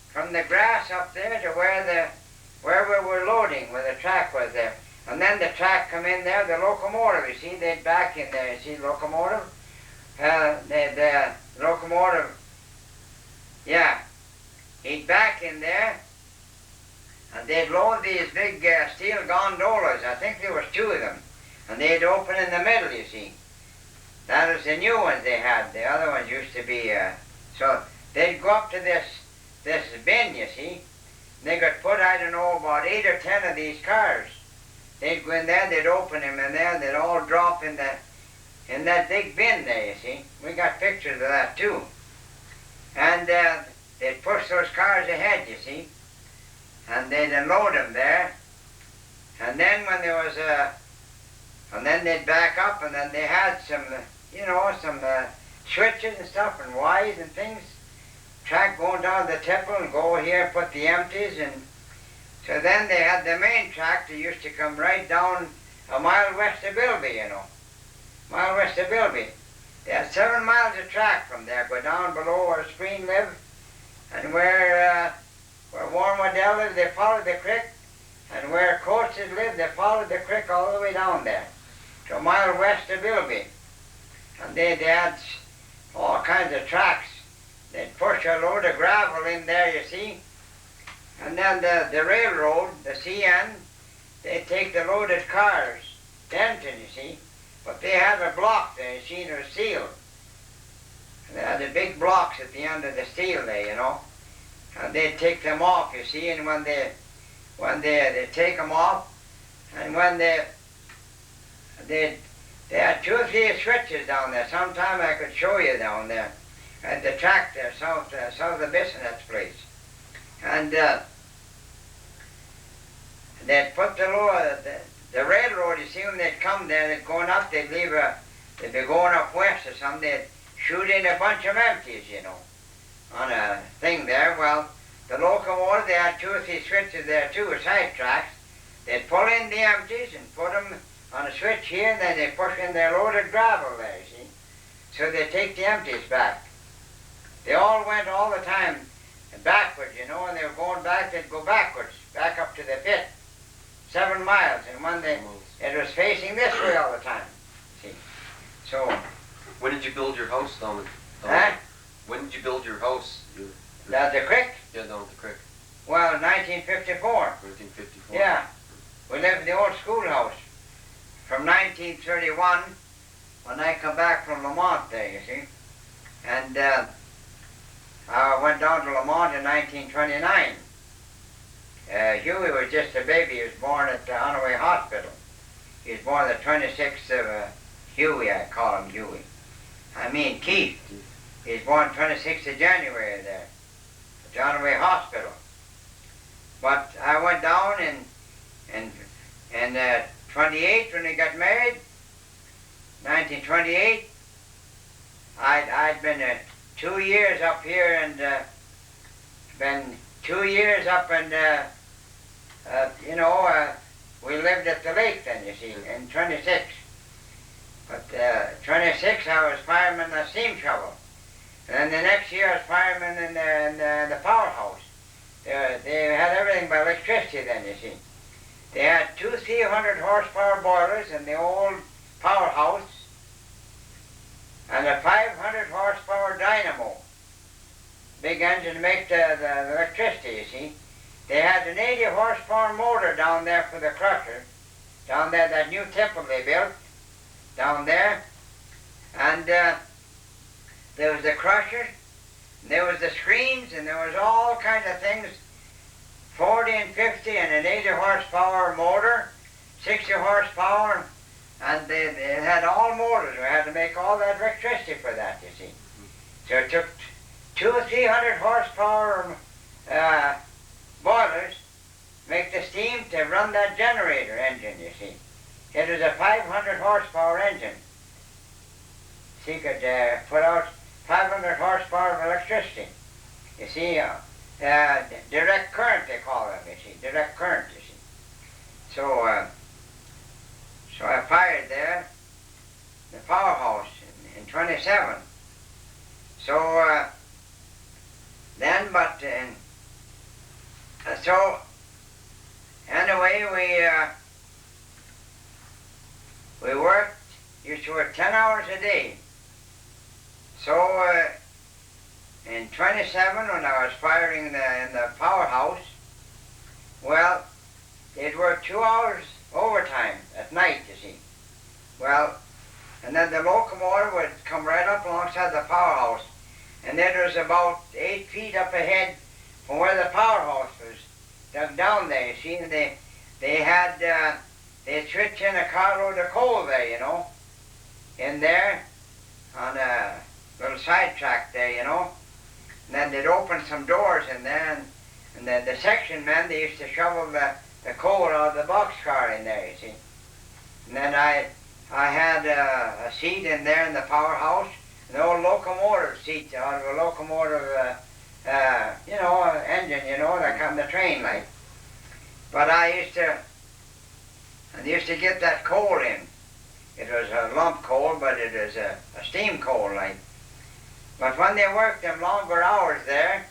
from the grass up there to where we were loading, where the track was there. And then the track come in there, the locomotive, you see, they'd back in there, you see, locomotive. The locomotive, yeah, he'd back in there, and they'd load these big steel gondolas. I think there was 2 of them, and they'd open in the middle, you see. That was the new ones they had. The other ones used to be, so they'd go up to this bin, you see. They could put, I don't know, about 8 or 10 of these cars. They'd go in there, they'd open them in there, they'd all drop in that big bin there, you see. We got pictures of that too. And they'd push those cars ahead, you see. And they'd unload them there. And then when there was and then they'd back up, and then they had some, you know, some switches and stuff and wires and things. Track going down the tipple and go here, put the empties, and so then they had the main track that used to come right down a mile west of Bilby, you know. Mile west of Bilby. They had 7 miles of track from there, go down below where Spreen lived, and where Warren Waddell lived, they followed the creek, and where Coates lived, they followed the creek all the way down there, to a mile west of Bilby. And they had all kinds of tracks. They'd push a load of gravel in there, you see, and then the railroad, the CN, they'd take the loaded cars, Denton, you see, but they had a block there, you see, and it was sealed. And they had the big blocks at the end of the steel there, you know, and they'd take them off, you see, and when they take them off, and when they had 2 or 3 switches down there. Sometime I could show you down there at the track there, south of the Bissonet's place. And they'd put the railroad, you see, when they'd come there, they'd going up, they'd be going up west or something, they'd shoot in a bunch of empties, you know, on a thing there. Well, the locomotive, they had 2 or 3 switches there too, side tracks. They'd pull in the empties and put them on a switch here, and then they push in their loaded gravel there, you see. So they take the empties back. They all went all the time backwards, you know, and they were going back, they'd go backwards, back up to the pit, 7 miles, and when it was facing this way all the time, see. So. When did you build your house down? When did you build your house? Down the creek? Yeah, down at the creek. Well, 1954. 1954. Yeah. We lived in the old schoolhouse from 1931, when I come back from Lamont there, you see. And I went down to Lamont in 1929. Huey was just a baby. He was born at the Honorary Hospital. He was born the 26th of Huey, I call him Huey. I mean Keith. He was born 26th of January there at the Honorary Hospital. But I went down in 28 when we got married, 1928. I'd been 2 years up here and been 2 years up and, you know, we lived at the lake then, you see, in 26. But 26 I was fireman in the steam shovel. And then the next year I was fireman in the powerhouse. They had everything by electricity then, you see. They had 2 300 horsepower boilers in the old powerhouse and a 500 horsepower dynamo. Big engine to make the electricity, you see. They had an 80 horsepower motor down there for the crusher, down there, that new temple they built, down there. And there was the crushers, and there was the screens, and there was all kinds of things, 40 and 50 and an 80 horsepower motor, 60 horsepower, and they had all motors. We had to make all that electricity for that, you see. So it took 200 or 300 horsepower boilers make the steam to run that generator engine, you see. It was a 500 horsepower engine. So you could put out 500 horsepower of electricity. You see, direct current they call them, you see, direct current, you see. So, so I fired there, the powerhouse in 27. So then, but so anyway, we worked. Used to work 10 hours a day. So in 27, when I was firing in the powerhouse, well, they'd work 2 hours overtime at night, you see. Well, and then the locomotive would come right up alongside the powerhouse, and then there was about 8 feet up ahead from where the powerhouse was dug down there, you see, and they had, they'd switch in a carload of coal there, you know, in there on a little sidetrack there, you know. And then they'd open some doors in there, and the section men, they used to shovel the coal out of the boxcar in there, you see. And then I had a seat in there in the powerhouse, an old locomotive seat out of a locomotive, you know, engine, you know, that come the train like. But I used to get that coal in. It was a lump coal, but it was a steam coal like. But when they worked them longer hours there,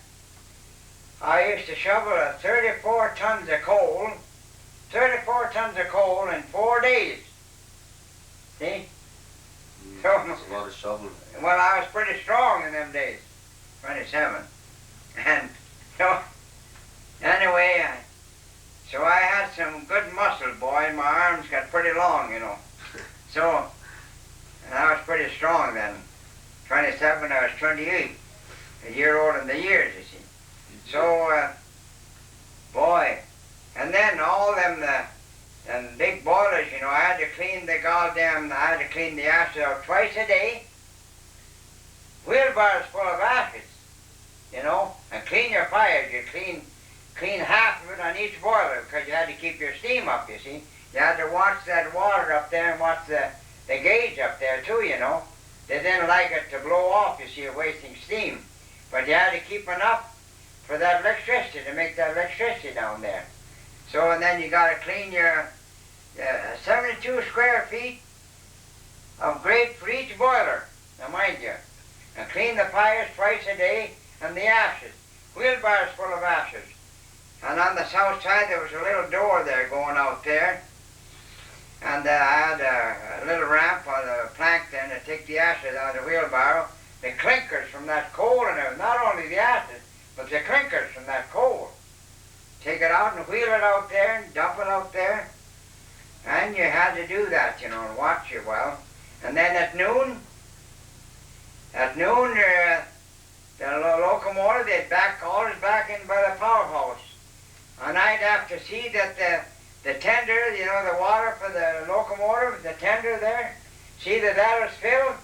I used to shovel 34 tons of coal, 34 tons of coal in 4 days. See? So, that's a lot of shoveling. Well, I was pretty strong in them days, 27. And so, anyway, so I had some good muscle, boy. My arms got pretty long, you know. So, and I was pretty strong then. 27, I was 28. A year older in the years, you see. So, boy, and then all them big boilers, you know, I had to clean the ashes out twice a day. Wheelbarrows full of ashes, you know, and clean your fires. You clean half of it on each boiler because you had to keep your steam up, you see. You had to watch that water up there and watch the gauge up there too, you know. They didn't like it to blow off, you see, you're wasting steam. But you had to keep enough for that electricity, to make that electricity down there. So, and then you got to clean your 72 square feet of grate for each boiler, now mind you. And clean the fires twice a day, and the ashes. Wheelbarrows full of ashes. And on the south side there was a little door there going out there. And I had a little ramp on a plank then to take the ashes out of the wheelbarrow. The clinkers from that coal, and not only the ashes, but the clinkers from that coal. Take it out and wheel it out there and dump it out there. And you had to do that, you know, and watch it well. And then at noon, the locomotive, they'd always back in by the powerhouse. And I'd have to see that the tender, you know, the water for the locomotive, the tender there, see that was filled.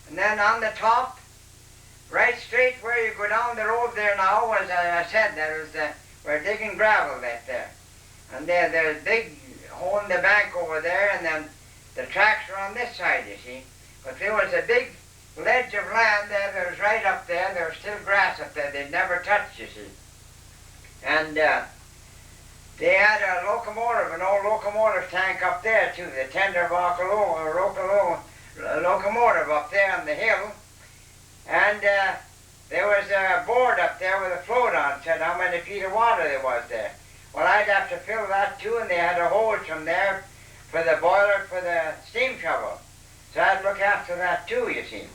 And then on the top, right straight where you go down the road there now, as I said, we're digging gravel right there. And there's a big hole in the bank over there, and then the tracks are on this side, you see. But there was a big ledge of land there that was right up there. There was still grass up there. They'd never touched, you see. And they had an old locomotive tank up there too, the tender locomotive up there on the hill. And there was a board up there with a float on it, said how many feet of water there was there. Well, I'd have to fill that too, and they had a hose from there for the boiler for the steam shovel. So I'd look after that too, you see.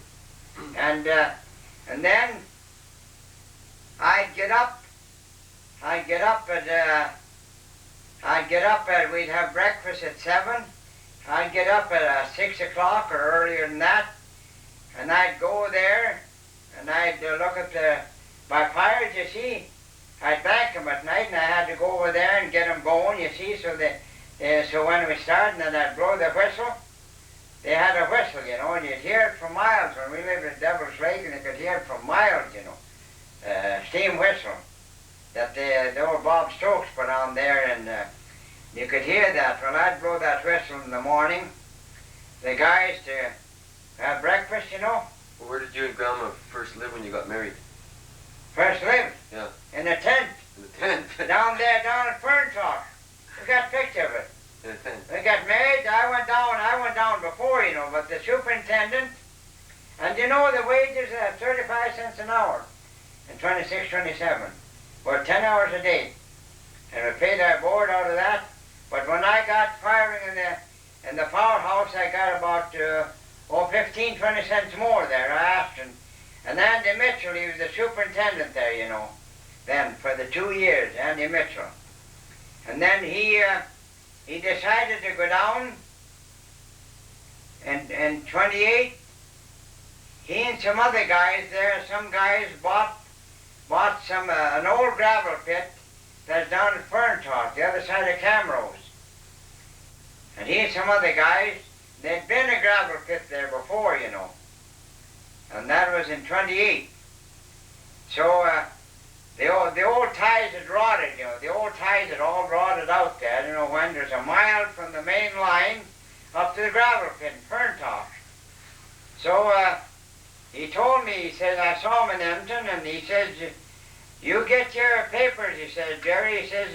And then I'd get up at, we'd have breakfast at 7. I'd get up at 6 o'clock or earlier than that, and I'd go there and I'd look at my fires, you see. I'd bank them at night, and I had to go over there and get them going, you see, so when we started, and I'd blow the whistle. They had a whistle, you know, and you'd hear it from miles. When we lived at Devil's Lake, and you could hear it from miles, you know, steam whistle that the old Bob Stokes put on there, and you could hear that. Well, I'd blow that whistle in the morning. The guys to have breakfast, you know. Well, where did you and Grandma first live when you got married? First lived? Yeah. In a tent. In the tent? Down there, down at Ferntalk. We got a picture of it. In a tent. We got married. I went down before, you know, but the superintendent, and you know the wages are 35 cents an hour and 26, 27. Well, 10 hours a day. And we paid our board out of that. But when I got firing in the powerhouse, I got about 15, 20 cents more there. I asked him. And Andy Mitchell, he was the superintendent there, you know, then for the 2 years, Andy Mitchell. And then he decided to go down in 28. He and some other guys there, some guys bought an old gravel pit that's down at Ferntalk, the other side of Camrose. And he and some other guys, there'd been a gravel pit there before, you know. And that was in 28. So the old ties had rotted, you know. The old ties had all rotted out there, you know, when there's a mile from the main line up to the gravel pit in Ferntalk. So he told me, he says, I saw him in Empton, and he says, you get your papers, he says, Jerry, he says,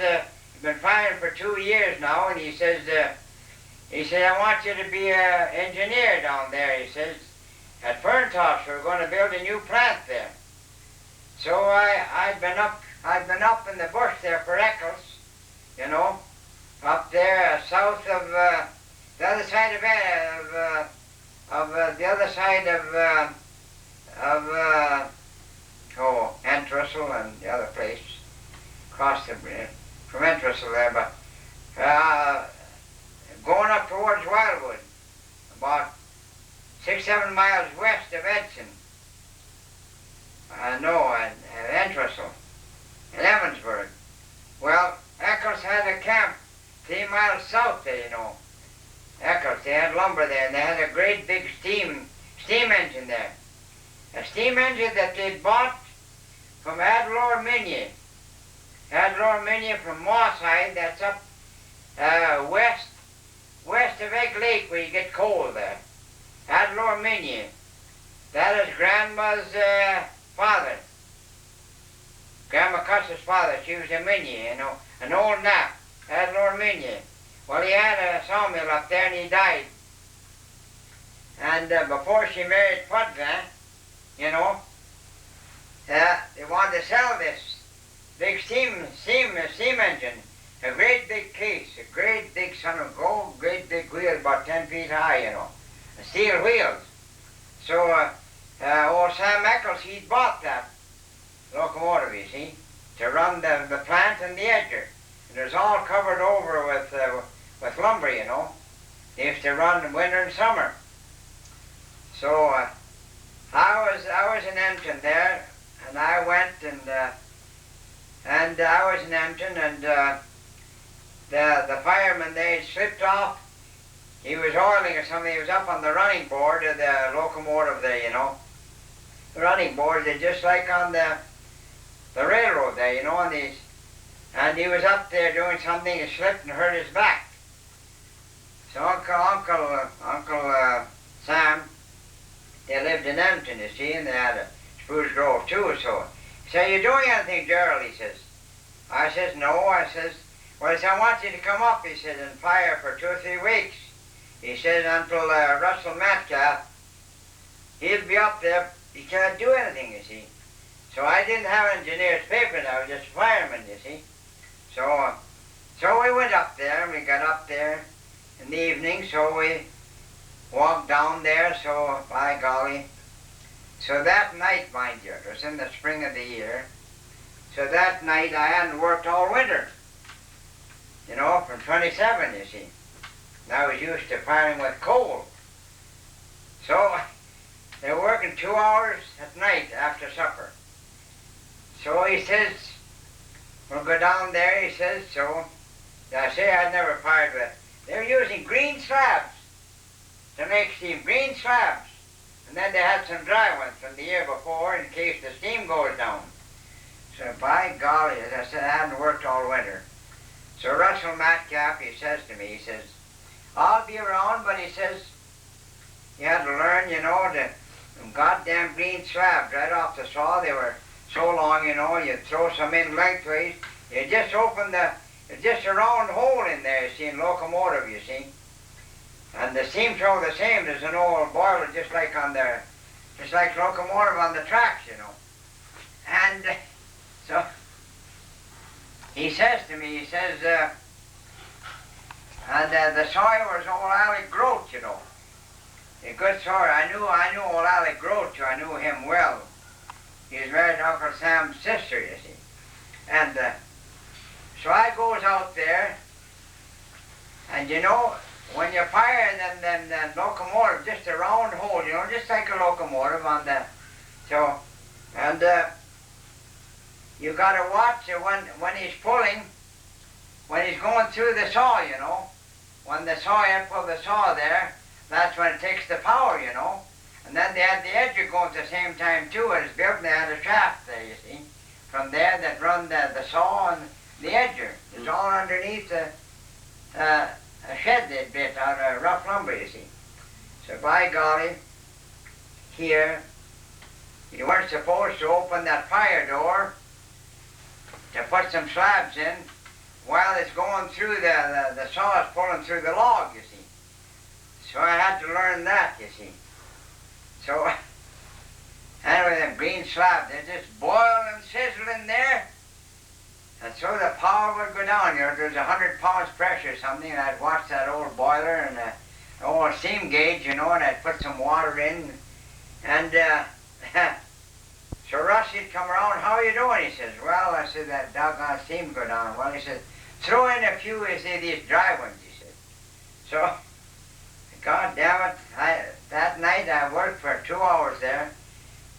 you've been firing for 2 years now, and he says, I want you to be an engineer down there, he says, at Ferntalk, so we're going to build a new plant there. So I'd been up in the bush there for Eccles, you know, up there south of the other side of Entwistle and the other place, across the from Entwistle there, but going up towards Wildwood, about 6-7 miles west of Edson. Entwistle, in Evansburg. Well, Eccles had a camp 3 miles south there, you know. Eccles, they had lumber there, and they had a great big steam engine there. A steam engine that they'd bought from Adlor Minier. Adlor Minier from Mosside, that's up west of Egg Lake where you get coal there. Adlor Minier. That is Grandma's father. Grandma Cust's father. She was a Minier, you know, an old Knapp. Adlor Minier. Well, he had a sawmill up there and he died. And before she married Pudvan, you know, they wanted to sell this big steam engine. A great big case, a great big son of gold, great big wheels, about 10 feet high, you know. Steel wheels. So old Sam Eccles, he'd bought that locomotive, you see, to run the plant and the edger. And it was all covered over with lumber, you know. They used to run in winter and summer. So I was in Empton there, and I went and I was in Empton, and the fireman, they slipped off. He was oiling or something. He was up on the running board of the locomotive there, you know. The running board, they're just like on the railroad there, you know, and he was up there doing something, he slipped and hurt his back. So Uncle Sam, they lived in Empton, you see, and they had a Spruce Grove too, so. He said, you doing anything, Gerald, he says. I says, no, I says, well, he said, I want you to come up, he said, and fire for 2 or 3 weeks. He said, until Russell Metcalf, he'll be up there, he can't do anything, you see. So I didn't have engineer's paper, I was just a fireman, you see. So we went up there, and we got up there in the evening, so we walked down there, so by golly. So that night, mind you, it was in the spring of the year, so that night I hadn't worked all winter, you know, from 27, you see. And I was used to firing with coal. So They were working 2 hours at night after supper. So he says, we'll go down there, he says, so I say I'd never fired with. They were using green slabs to make steam, green slabs. And then they had some dry ones from the year before in case the steam goes down. So by golly, as I said, I hadn't worked all winter. So Russell Metcalf, he says to me, he says, I'll be around, but he says, you had to learn, you know, them goddamn green slabs right off the saw. They were so long, you know, you'd throw some in lengthways. You just open it's just a round hole in there, you see, in locomotive, you see. And the steam throw the same as an old boiler, just like locomotive on the tracks, you know. And so he says to me, he says, the soil was old Alec Grote, you know. A good soil. I knew old Alec Grote, I knew him well. He was married to Uncle Sam's sister, you see. And so I goes out there, and you know, when you fire them locomotive, just a round hole, you know, just like a locomotive on the, so, and you got to watch when he's pulling, when he's going through the saw, you know, when the saw, you pull the saw there, that's when it takes the power, you know. And then they had the edger going at the same time too, and it's built and they had a shaft there, you see. From there that run the saw and the edger. It's all underneath a shed they'd built out of rough lumber, you see. So by golly, here, you weren't supposed to open that fire door to put some slabs in while it's going through the saw is pulling through the log, you see. So I had to learn that, you see. So, anyway, them green slabs, they just boil and sizzle in there. And so the power would go down, you know, there was 100 pounds pressure or something, and I'd watch that old boiler and an old steam gauge, you know, and I'd put some water in. And so Rusty'd come around, how are you doing? He says, well, I said, that doggone steam go down. Well, he said, throw in a few, he said, these dry ones, he said. So, God damn it, that night I worked for 2 hours there,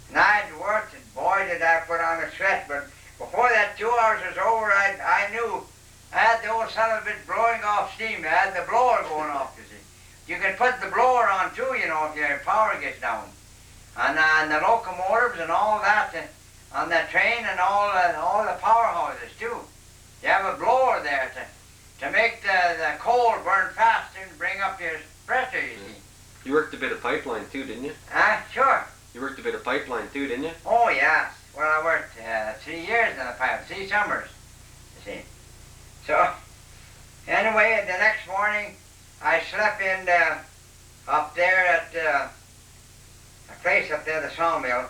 and I'd worked, and boy did I put on a sweat, but before that 2 hours was over, I knew I had the old son of a bitch blowing off steam. I had the blower going off, you see. You can put the blower on too, you know, if your power gets down. And the locomotives and all that, on the train and all the powerhouses too. You have a blower there to make the coal burn faster and bring up your pressure, you see. You worked a bit of pipeline too, didn't you? Sure. You worked a bit of pipeline too, didn't you? Oh, yeah. Well, I worked 3 years in the pipe, 3 summers, you see. So, anyway, the next morning, I slept in up there at a place up there, the sawmill.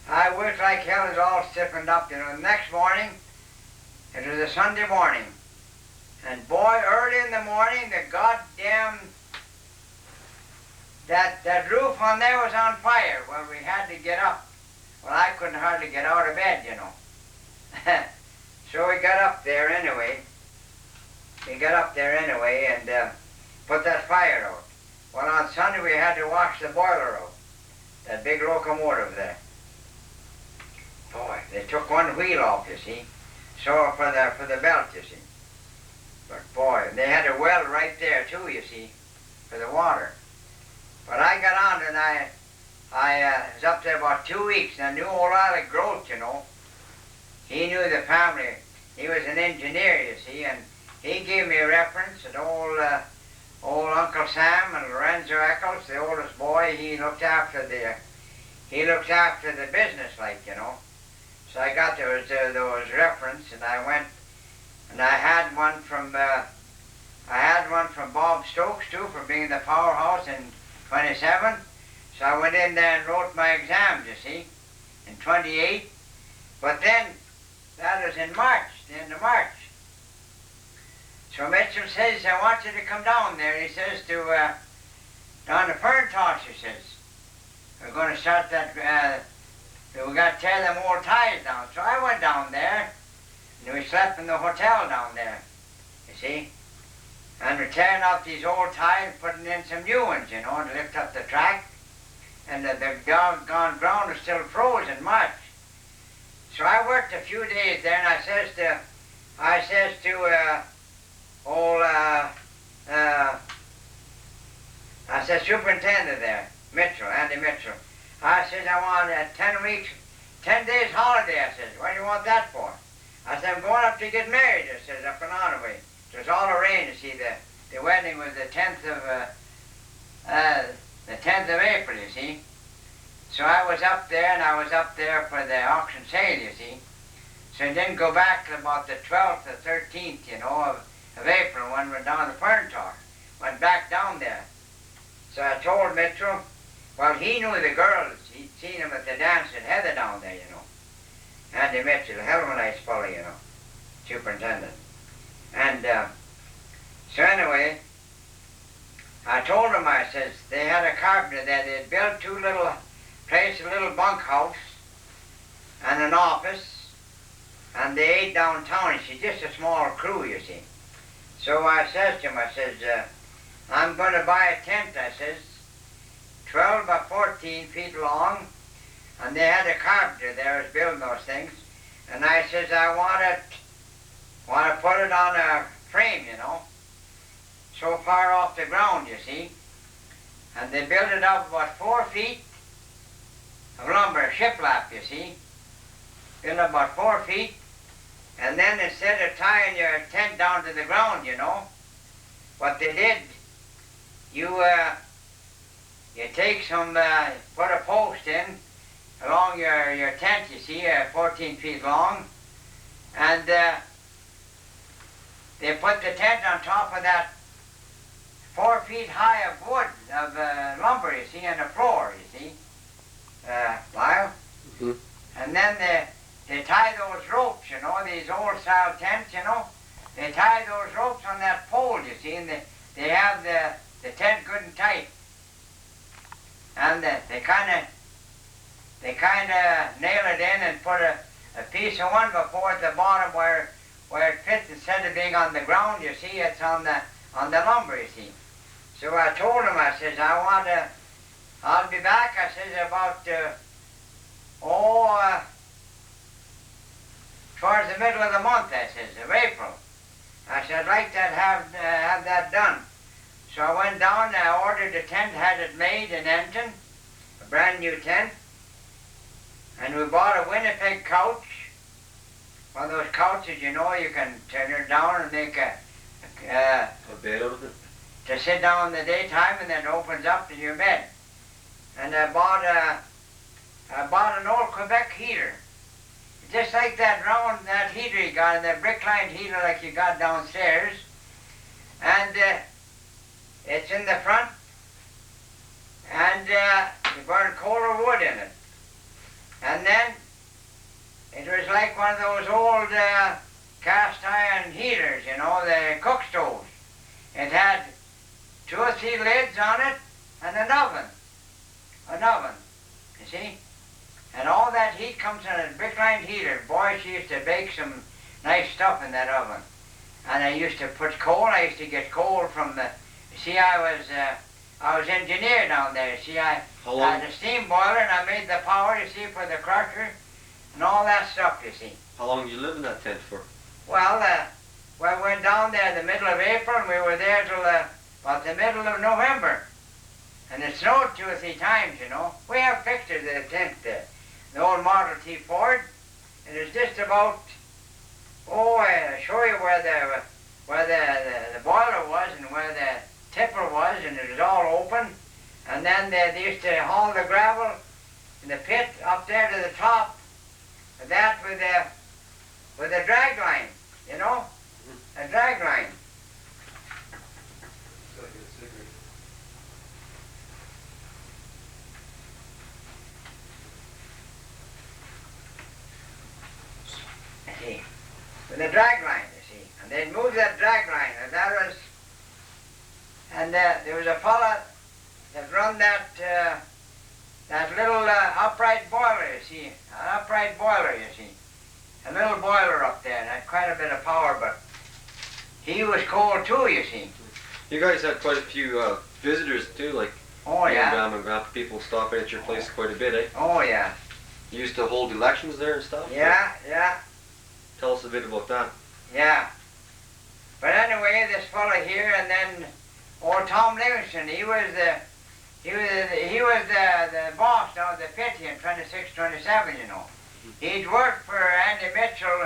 I worked like hell, it was all stiffened up, you know. The next morning, it was a Sunday morning. And boy, early in the morning, the goddamn, that roof on there was on fire. Well, we had to get up. Well, I couldn't hardly get out of bed, you know. So we got up there anyway. And put that fire out. Well, on Sunday we had to wash the boiler out. That big locomotive there. Boy, they took one wheel off, you see. So for the belt, you see. But boy, they had a well right there too, you see, for the water. But I got on and I was up there about 2 weeks, and I knew old Alec Grote, you know. He knew the family. He was an engineer, you see, and he gave me a reference. And old Uncle Sam and Lorenzo Eccles, the oldest boy, he looked after the business, like, you know. So I got those reference, and I went, and I had one from Bob Stokes too, for being in the powerhouse in 27. So I went in there and wrote my exams, you see, in 28. But then, that was in March, the end of March. So Mitchell says, I want you to come down there, he says, to down to Fern Toss, he says. We're going to start that, we got to tear them old ties down. So I went down there, and we slept in the hotel down there, you see. And we're tearing out these old ties, putting in some new ones, you know, to lift up the track. and the doggone ground was still frozen much. So I worked a few days there, and I says to I said, superintendent there, Andy Mitchell. I said, I want 10 weeks, 10 days holiday. I said, what do you want that for? I said, I'm going up to get married. I said, up and on away. It was all arranged. You see, the wedding was the 10th of April, you see. So I was up there, and I was up there for the auction sale, you see. So I didn't go back till about the 12th or 13th, you know, of April when we went down to Ferntalk. Went back down there. So I told Mitchell, well, he knew the girls. He'd seen them at the dance at Heather down there, you know. Andy Mitchell, a hell of a nice fellow, you know, superintendent. And so anyway, I told him, I says, they had a carpenter there. They had built two little places, a little bunkhouse and an office, and they ate downtown. You see, just a small crew, you see. So I says to him, I says, I'm going to buy a tent, I says, 12 by 14 feet long, and they had a carpenter there was building those things, and I says, I want to put it on a frame, you know, so far off the ground, you see, and they built it up about 4 feet of lumber, shiplap, you see, built up about 4 feet, and then instead of tying your tent down to the ground, you know, what they did, you take some, put a post in along your tent, you see, 14 feet long, and they put the tent on top of that 4 feet high of wood, of lumber, you see, on the floor, you see, Lyle. Mm-hmm. And then they tie those ropes, you know, these old-style tents, you know, they tie those ropes on that pole, you see, and they have the tent good and tight. And they kind of nail it in and put a piece of one before at the bottom where it fits. Instead of being on the ground, you see, it's on the lumber, you see. So I told him, I says, I'll be back, I says, about, towards the middle of the month, I says, of April. I said, I'd like to have that done. So I went down, I ordered a tent, had it made in Enton, a brand new tent, and we bought a Winnipeg couch, one of those couches, you know, you can turn it down and make a bed out of it? To sit down in the daytime, and then it opens up to your bed. And I bought an old Quebec heater, just like that heater you got, that brick-lined heater like you got downstairs, and it's in the front, and you burn coal or wood in it. And then it was like one of those old cast iron heaters, you know, the cook stoves. It had 2 or 3 lids on it and an oven, you see. And all that heat comes in a brick-lined heater. Boy, she used to bake some nice stuff in that oven. And I used to put coal. I used to get coal from the. See, I was engineer down there. See, I had a steam boiler, and I made the power. You see, for the crusher and all that stuff. You see. How long did you live in that tent for? Well, we went down there in the middle of April, and we were there till about the middle of November. And it snowed 2 or 3 times, you know. We have pictures of the tent there. The old Model T Ford, and it's just about, I'll show you where the boiler was and where the tipper was, and it was all open. And then they used to haul the gravel in the pit up there to the top, and that with a drag line, you know, a drag line. With a drag line, you see, and they'd move that drag line, and there was a fella that run that little upright boiler, you see, an upright boiler, you see, a little boiler up there, and had quite a bit of power, but he was cold too, you see. You guys had quite a few visitors too, like Oh, yeah. Grandma and Grandpa, people stopping at your place quite a bit, eh? Oh, yeah. You used to hold elections there and stuff? Yeah, yeah. Tell us a bit about that. Yeah. But anyway, this fella here, and then old Tom Livingston, he was the boss down at the pit here in 26, 27, you know. He'd worked for Andy Mitchell,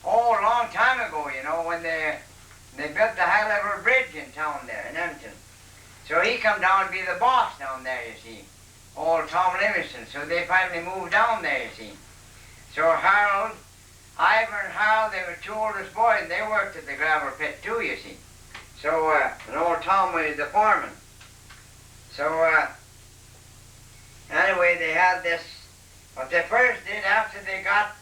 a long time ago, you know, when they built the high-level bridge in town there in Empton. So he come down to be the boss down there, you see. Old Tom Livingston. So they finally moved down there, you see. So Harold, Ivor and Harold, they were two oldest boys, and they worked at the gravel pit too, you see. So, and old Tom was the foreman. So, anyway, they had this, what they first did after they got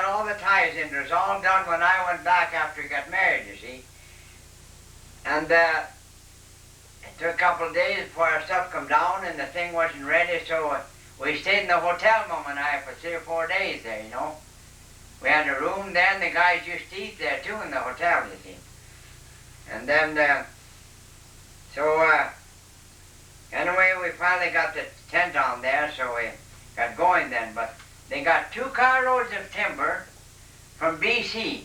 all the ties in, it was all done when I went back after we got married, you see. And it took a couple of days before our stuff come down and the thing wasn't ready, so we stayed in the hotel, Mum and I, for 3 or 4 days there, you know. We had a room there, and the guys used to eat there too in the hotel, you see. And then, anyway, we finally got the tent on there, so we got going then. But they got 2 carloads of timber from BC.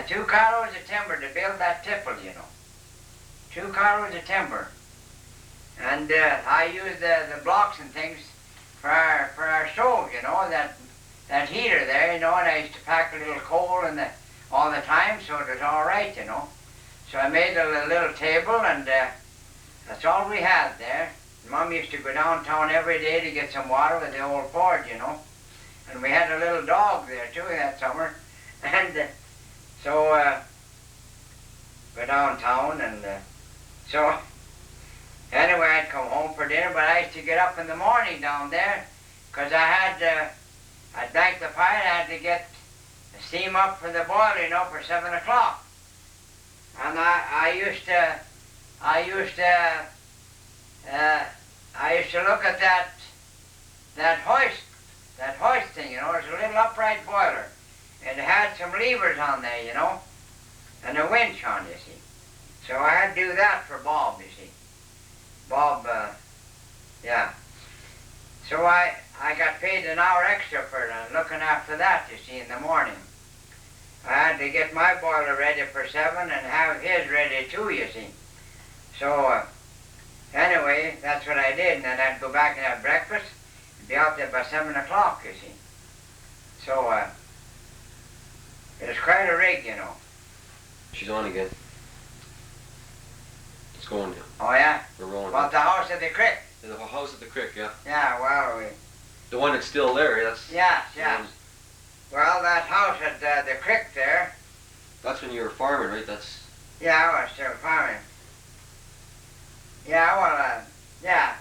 2 carloads of timber to build that tipple, you know. 2 carloads of timber. And I used the blocks and things for our stove, you know, that heater there, you know, and I used to pack a little coal in all the time, so it was all right, you know. So I made a little table, and that's all we had there. Mom used to go downtown every day to get some water with the old Ford, you know. And we had a little dog there, too, that summer. And so go downtown, and so anyway, I'd come home for dinner, but I used to get up in the morning down there, because I'd bank the fire, I had to get the steam up for the boiler, you know, for 7 o'clock. And I used to look at that hoist thing, you know. It's a little upright boiler. It had some levers on there, you know, and a winch on, you see. So I had to do that for Bob, you see. Bob, yeah. So I got paid an hour extra for it, and looking after that, you see, in the morning. I had to get my boiler ready for 7 and have his ready too, you see. So anyway, that's what I did, and then I'd go back and have breakfast and be out there by 7 o'clock, you see. So it was quite a rig, you know. She's on again. It's going now. Oh, yeah? We're rolling. About the house at the creek? The house at the creek, yeah. Yeah, well, the one that's still there, that's... Yes, yes. Well, that house at the creek there... That's when you were farming, right? That's... Yeah, I was still farming. Yeah, well, yeah.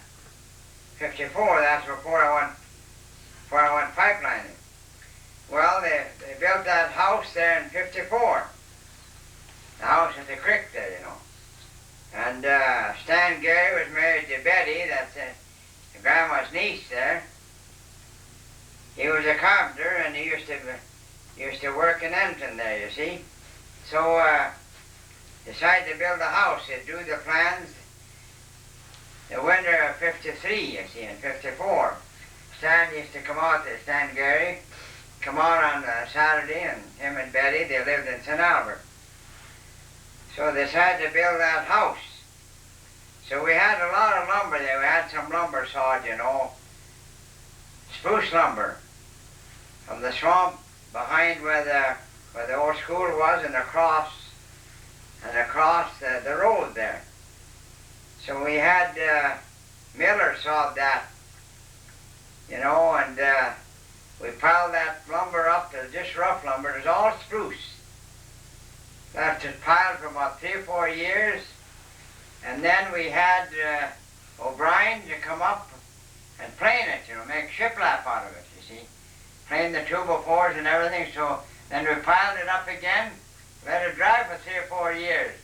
54, that's before I went pipelining. Well, they built that house there in 54. The house at the creek there, you know. And Stan Gary was married to Betty, that's Grandma's niece there. He was a carpenter, and he used to work in Empton there, you see. So decided to build a house. He'd do the plans the winter of 53, you see, in 54. Stan used to come out, Stan Gary, come out on Saturday, and him and Betty, they lived in St. Albert. So they decided to build that house. So we had a lot of lumber there. We had some lumber sawed, you know, spruce lumber from the swamp behind where the old school was, and across the road there. So we had Miller sawed that, you know, and we piled that lumber up. It was just rough lumber. It was all spruce. Left it piled for about 3 or 4 years, and then we had O'Brien to come up and plane it, you know, make shiplap out of it, you see. Plane the 2x4s and everything, so then we piled it up again, let it dry for 3 or 4 years.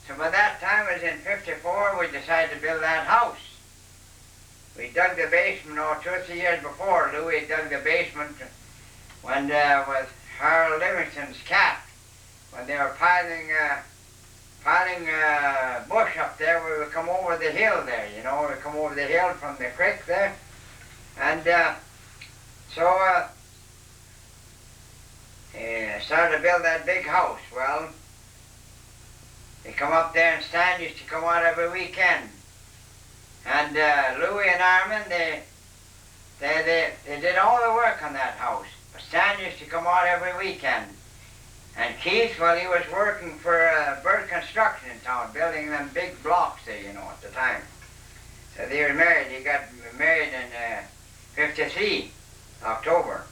So by that time, it was in 54, we decided to build that house. We dug the basement, 2 or 3 years before, Louis dug the basement when with Harold Livingston's cat, when they were piling bush up up there, we would come over the hill there, you know, we come over the hill from the creek there. And so started to build that big house. Well, they come up there, and Stan used to come out every weekend. And Louis and Armin, they did all the work on that house. But Stan used to come out every weekend. And Keith, well, he was working for Bird Construction in town, building them big blocks there, you know, at the time. So they were married. He got married in 53, October,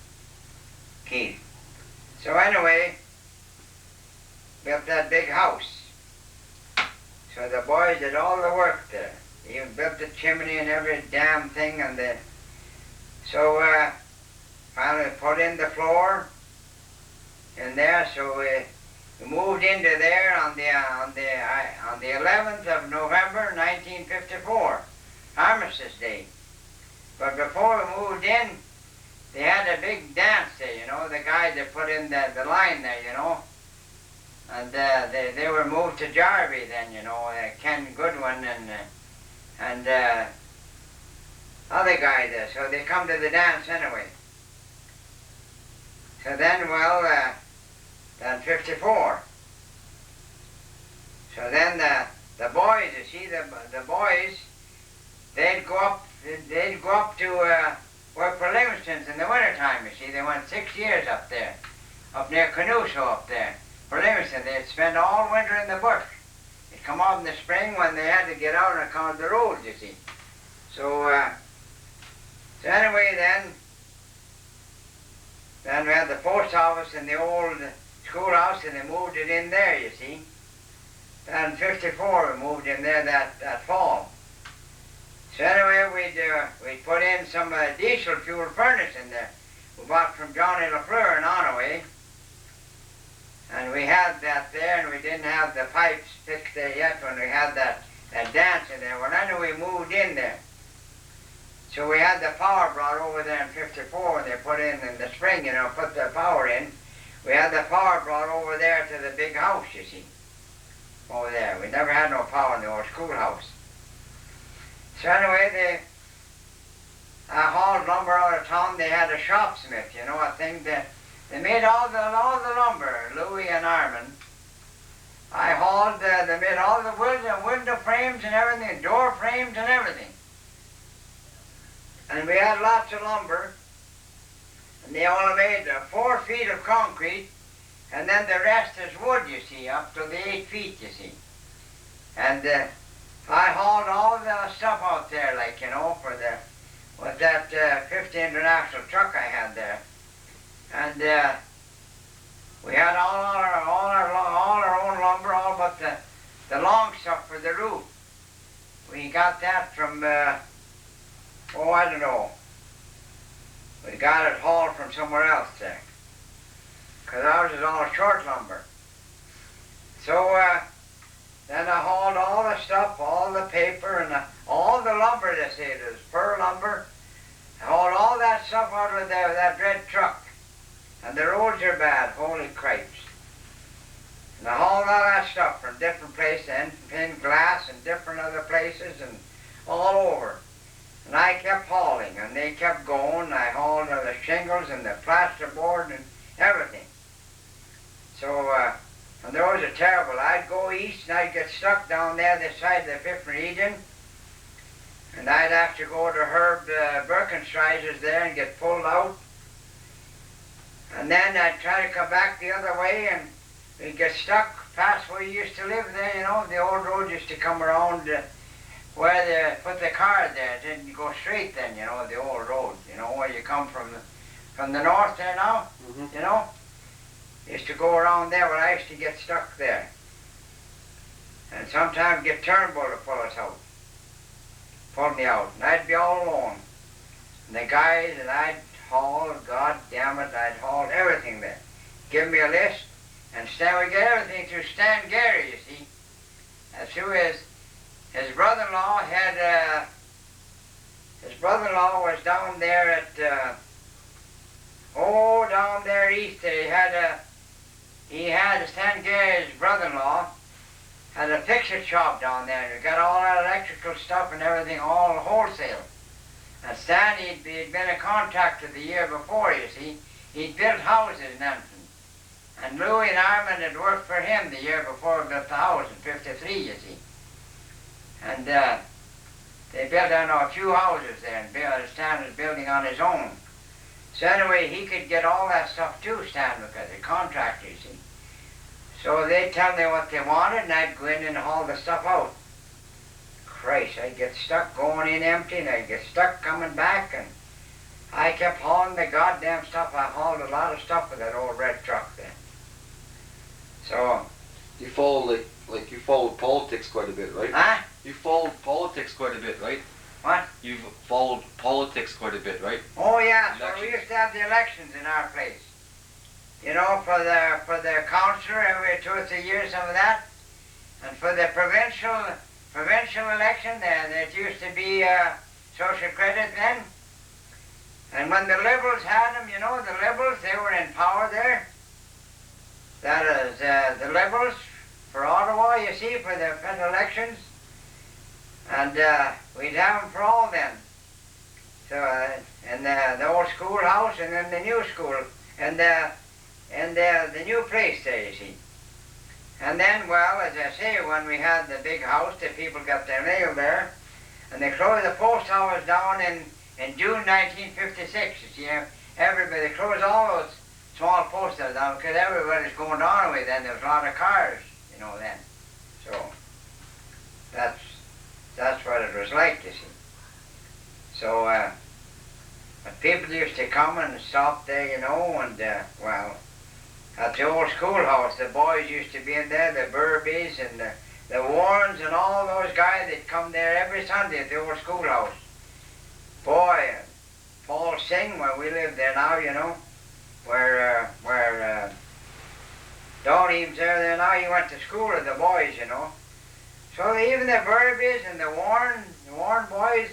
Keith. So anyway, built that big house. So the boys did all the work there. They even built the chimney and every damn thing. And so finally put in the floor in there. So we moved into there on the 11th of November, 1954, Armistice Day. But before we moved in, they had a big dance there, you know, the guys that put in the line there, you know. And they were moved to Jarvie then, you know, Ken Goodwin and other guy there. So they come to the dance anyway. So then, well, then 54. So then the boys, you see, the boys, they'd go up to work for Livingston's in the wintertime, you see. They went 6 years up there, up near Canuso up there. For Livingston, they'd spend all winter in the bush. They'd come out in the spring when they had to get out on account of the roads, you see. So anyway, then we had the post office in the old schoolhouse, and they moved it in there, you see. Then in 54, we moved in there that fall. So anyway, we'd put in some diesel fuel furnace in there. We bought from Johnny LaFleur in Onaway. And we had that there, and we didn't have the pipes fixed there yet when we had that dance in there. Well, anyway, we moved in there. So we had the power brought over there in 54 when they put in the spring, you know, put the power in. We had the power brought over there to the big house, you see, over there. We never had no power in the old schoolhouse. So anyway, I hauled lumber out of town. They had a shopsmith, you know, a thing that they made all the lumber, Louis and Armin. I hauled, they made all the window frames and everything, door frames and everything. And we had lots of lumber. And they only made 4 feet of concrete, and then the rest is wood, you see, up to the 8 feet, you see. And I hauled all the stuff out there, like, you know, with that 50 International truck I had there. And we had all our own lumber, all but the long stuff for the roof. We got that from, I don't know. We got it hauled from somewhere else there. Because ours is all short lumber. So then I hauled all the stuff, all the paper, and all the lumber, they say, it was fir lumber. I hauled all that stuff out of that red truck. And the roads are bad, holy cripes. And I hauled all that stuff from different places, and glass and different other places, and all over. And I kept hauling, and they kept going. I hauled the shingles and the plasterboard and everything. So, and those are terrible. I'd go east, and I'd get stuck down there this side of the Fifth Meridian, and I'd have to go to Herb Birkenstreiser's there and get pulled out. And then I'd try to come back the other way, and we'd get stuck past where you used to live there, you know. The old road used to come around where they put the car there. It didn't go straight then, you know, the old road, you know, where you come from the north there now, you know. Used to go around there, where I used to get stuck there. And sometimes get Turnbull to pull us out. Pull me out. And I'd be all alone. And the guys that I'd haul, God damn it, I'd haul everything there. Give me a list, and we get everything through Stan Gary, you see. As soon as his brother-in-law had, his brother-in-law was down there at, down there east, he had Stan Gary's brother-in-law had a fix-it shop down there. We got all our electrical stuff and everything, all wholesale. And Stan, he'd been a contractor the year before, you see. He'd built houses in Anton. And Louis and Armand had worked for him the year before we built the house in '53, you see. And they built a few houses there, and Stan was building on his own. So anyway, he could get all that stuff too, Stan, because the contractor, you see. So they'd tell me what they wanted, and I'd go in and haul the stuff out. Christ, I'd get stuck going in empty, and I'd get stuck coming back, and I kept hauling the goddamn stuff. I hauled a lot of stuff with that old red truck then. So... You followed, like you followed politics quite a bit, right? Huh? You followed politics quite a bit, right? What? You've followed politics quite a bit, right? Oh yeah, so we used to have the elections in our place. You know, for the councillor every 2 or 3 years, some of that. And for the provincial election, it used to be social credit then. And when the Liberals had them, you know, the Liberals, they were in power there. That is, the Liberals for Ottawa, you see, for the federal elections. And we'd have them for all then. So, in the old schoolhouse and then the new school, and the new place there, you see. And then, well, as I say, when we had the big house, the people got their mail there, and they closed the post office down in June 1956, you see. Everybody closed all those small post offices down because everybody's going down away then. There was a lot of cars, you know, then. So, that's what it was like, you see. So, but people used to come and stop there, you know, and, well, at the old schoolhouse, the boys used to be in there, the Burbies and the Warrens and all those guys, they'd come there every Sunday at the old schoolhouse. Boy, Paul Singh, where we live there now, you know, where Donnie's there now, he went to school with the boys, you know. So even the Burbies and the Warren boys,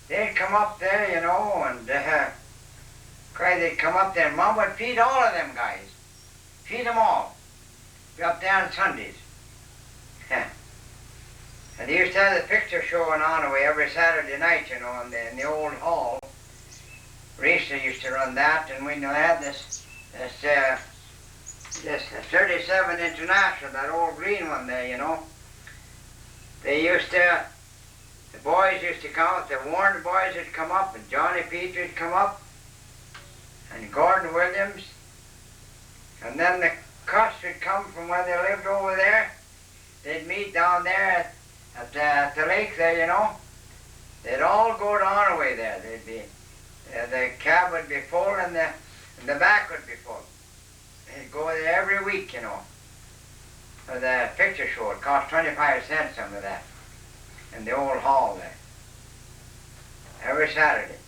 they'd come up there, you know, and they'd come up there, and Mom would feed all of them guys. Feed them all. Be up there on Sundays. And they used to have the picture showing on away every Saturday night, you know, in the old hall. Risa used to run that, and we had this 37 International, that old green one there, you know. They used to, the boys used to come up, the Warren boys would come up, and Johnny Petrie would come up, and Gordon Williams, and then the Cust would come from where they lived over there. They'd meet down there at the lake there, you know. They'd all go down away there. They'd be, the cab would be full and the back would be full. They'd go there every week, you know. For the picture show, it cost 25 cents, some of that, in the old hall there. Every Saturday.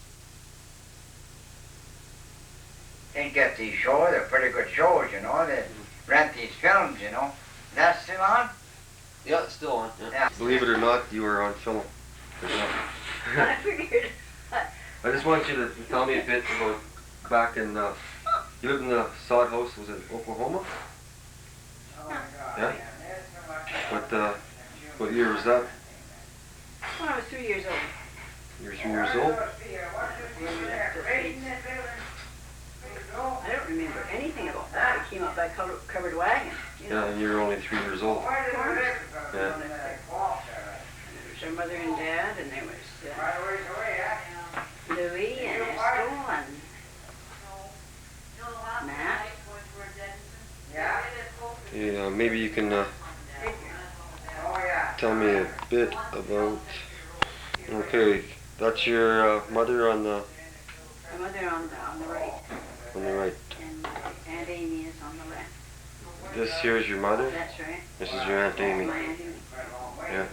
They'd get these shows, they're pretty good shows, you know. They rent these films, you know. That's still on? Yeah, it's still on. Yeah. Believe it or not, you were on film. I figured. I just want you to tell me a bit about back in, you lived in the sod house, was it Oklahoma? Oh my God. Yeah? What year was that? When I was 3 years old. You were 3 years old? I don't remember anything about that. I came up by covered wagon. You know. Yeah, and you were only 3 years old. Yeah. Yeah. There was our mother and dad, and there was Louis and Estel and Matt. Yeah, maybe you can tell me a bit about. Okay, that's your mother on the. My mother on the right. On the right. And Aunt Amy is on the left. This here is your mother? That's right. This is your Aunt Amy. My Aunt Amy. Yeah.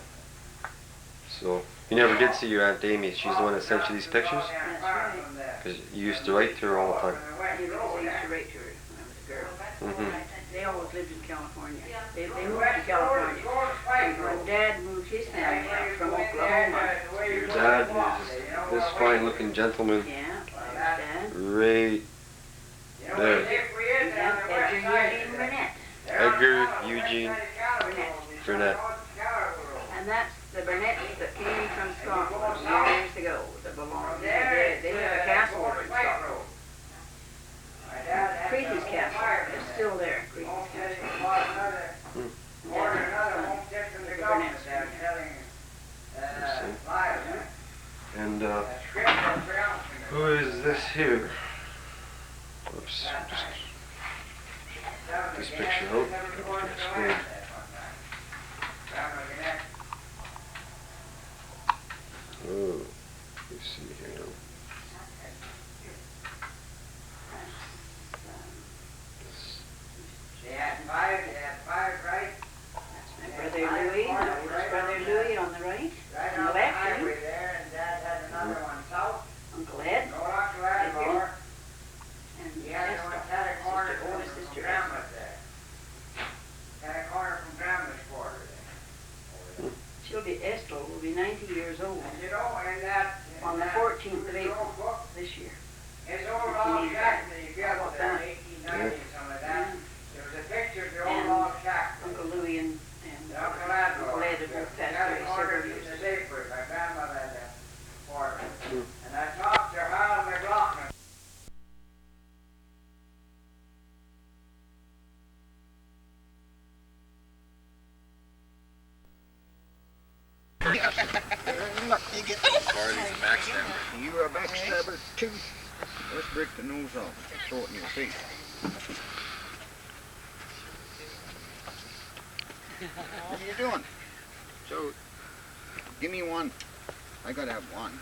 So, you never did see your Aunt Amy. She's the one that sent you these pictures? That's right. Because you used to write to her all the time. Yeah, because I used to write to her when I was a girl. Mm-hmm. They always lived in California. They moved to California. And when Dad moved his family out from Oklahoma. Your dad is this fine-looking gentleman. Yeah, that was Dad. Right there. Yeah, Edgar Eugene Guenette. Edgar Eugene Guenette. Guenette. And that's the Burnett's that came from Scotland years ago that belonged. They have a castle over in Scotland. Creasy's castle is still there. Creasy's castle. And who is this here? Oops, just this picture out. Explain. Oh, you see here. They had five, right? That's my brother Louis, my oldest brother Louis on the right. Right On the on the left, highway there, and Dad had another one south. Uncle Ed. No Uncle Ed more. And He had Esther, one had a corner sister, from oldest sister Grandma's there. Had a corner from Grandma's quarter there. She'll be, Esther will be 90 years old And you know, in that... on the 14th of April this year. His old log shack that he built there in 1890 or something like that. There was a picture of the old log shack. Uncle Louis and Uncle Ed Uncle Ed had both passed got a away corner several in years the ago. paper. My grandmother had that quarter. And I talked to Harold McLaughlin. You are a backstabber too. Let's break the nose off. Throw it in your face. What are you doing? So, give me one. I gotta have one.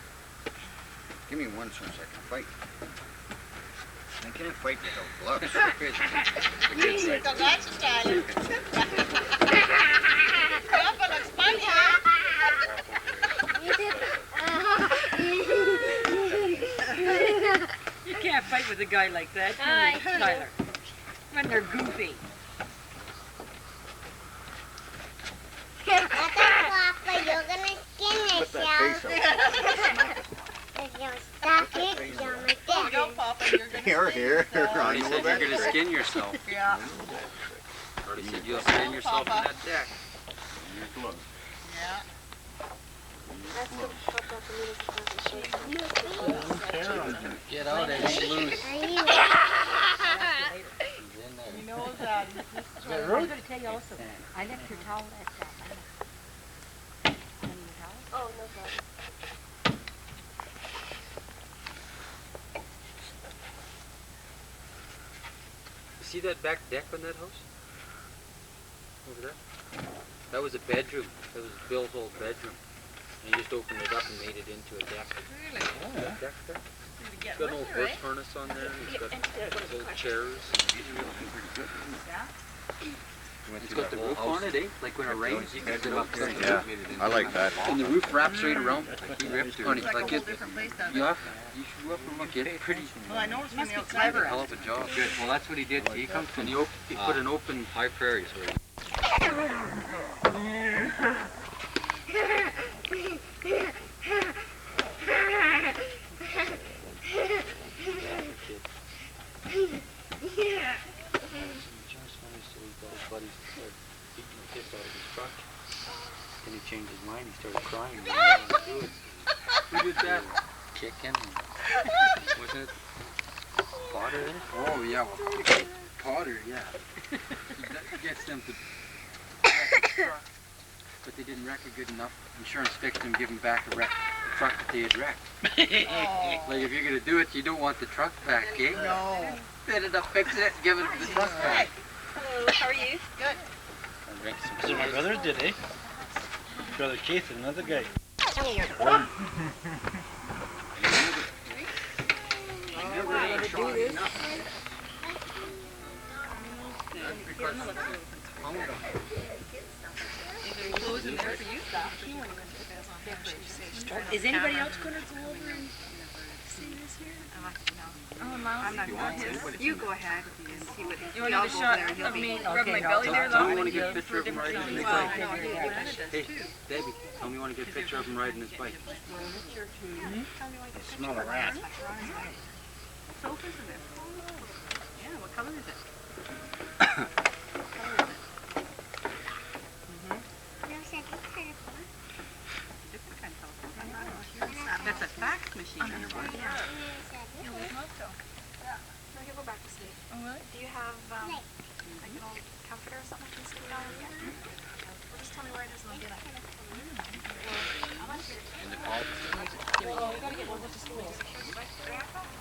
Give me one since I can fight. I can't fight without gloves. So that's a style. Papa looks funny, huh? You can't fight with a guy like that, can you, Tyler? When they're goofy. Papa, you're gonna skin Put that face up. If you stop it, you're my dad. Go, Papa, you're gonna Here. Already said you're gonna skin yourself. Yeah. Already said you'll skin yourself in that deck. Your gloves. Yeah. Get out, it ain't loose. He knows that. I'm going to tell you also, I left your towel at that. Oh, no problem. See that back deck on that house? Over there? That was a bedroom. That was Bill's old bedroom. And he just opened it up and made it into a deck. Really? That deck there? To It's got an old work furnace on there. It's got old chairs. It's got the roof on it, eh? Like when it rains, you can sit up there. Yeah, I like that. And the roof wraps right around. He ripped on it. It's like a Like whole it. different place down You there. have to look and look. It's pretty. Well, I noticed from the It's outside. a hell of a job. Good. Well, that's what he did. He comes from the he put an open high prairies where then he changed his mind. He started crying. Who did that? Kicking. Wasn't it Potter there? Oh yeah, Potter. Yeah. He gets them to. But they didn't wreck it good enough. Insurance fixed them, give them back the truck that they had wrecked. Like if you're gonna do it, you don't want the truck back, eh? No. They ended up fixing it and giving the truck back. Hello, how are you? Good. So my brother did, eh? Brother Keith, another guy. Is anybody else going to go over and see this here? I'm not going to. You go ahead and see what You want another shot of me rubbing my belly there, Tell though? me you want to get a picture of him riding his bike. Hey, Hey, Debbie, tell me you want to get a picture of him riding his bike. Smell a rat. Soap, isn't it? Yeah, what color is it? Different kind of telephone. That's a fax machine. Yes, that is. No, he'll go back to sleep. Oh, really? Do you have like an old comforter or something you can sleep on? Yeah. Well, just tell me where it is and I'll get it. In the car. Well, we gotta get one with the schools. Just gonna play goofy.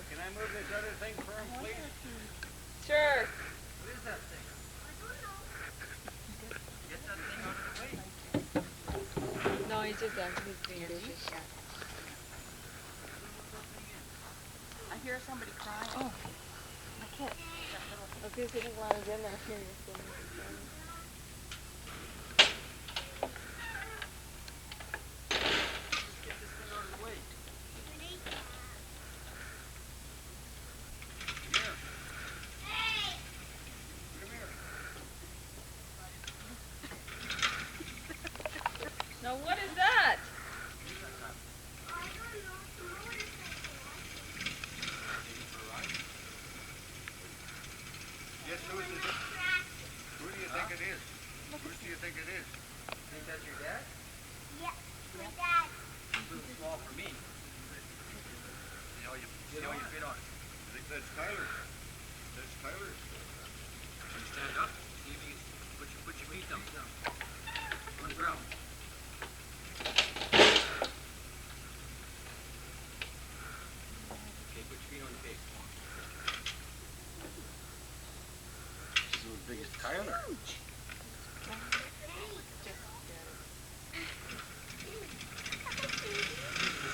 Can I move this other thing for him, please? Sure. What is that thing? Get that thing out of the way. No, he's just he's being busy. I hear somebody crying. Oh. My kid. I feel sitting while I was in there hearing this thing. Get this thing out of the way. Now what is that? Yes, who do you think it is? Who do you think it is? Think that's your dad? Yeah, my dad. It's a little small for me. See how you fit on it. I think that's Tyler's. That's Tyler's. Can you stand up? See if you put your feet down. On the ground. Okay, put your feet on the base. This is as big as Tyler. Let's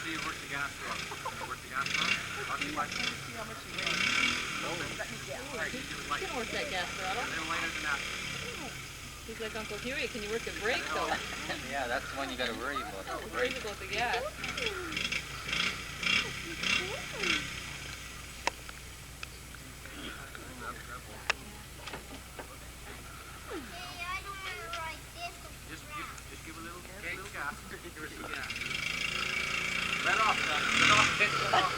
see you work the gas through. Work the gas through. I'll see what. See how much you weigh. Let me guess. All right, you do it light. You can work that gas throttle. A little lighter than that. He's like Uncle Huey. Can you work the brake though? Yeah, that's the one you gotta worry about. Oh, worries about the gas. Hey, I don't want to ride this. Just give a little gas. Give her some gas. Let off, son. Let off. Hit. Let off.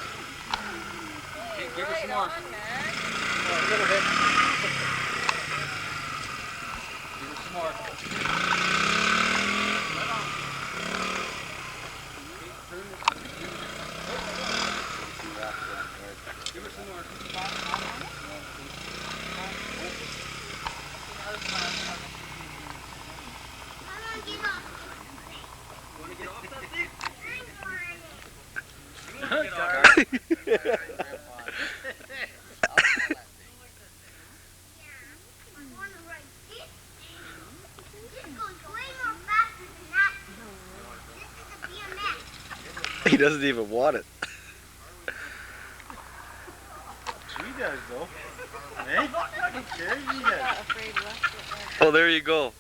Okay, give her some more. A little bit. Give her some more. Let off. Okay, turn this. Give her some more. Mama, give up. You want to get off that thing? I want it. You want to get off? I want to ride this. This goes way more faster than that. This is a BMX. He doesn't even want it. She does though. Hey? Sure she does. Not afraid left. Oh, there you go.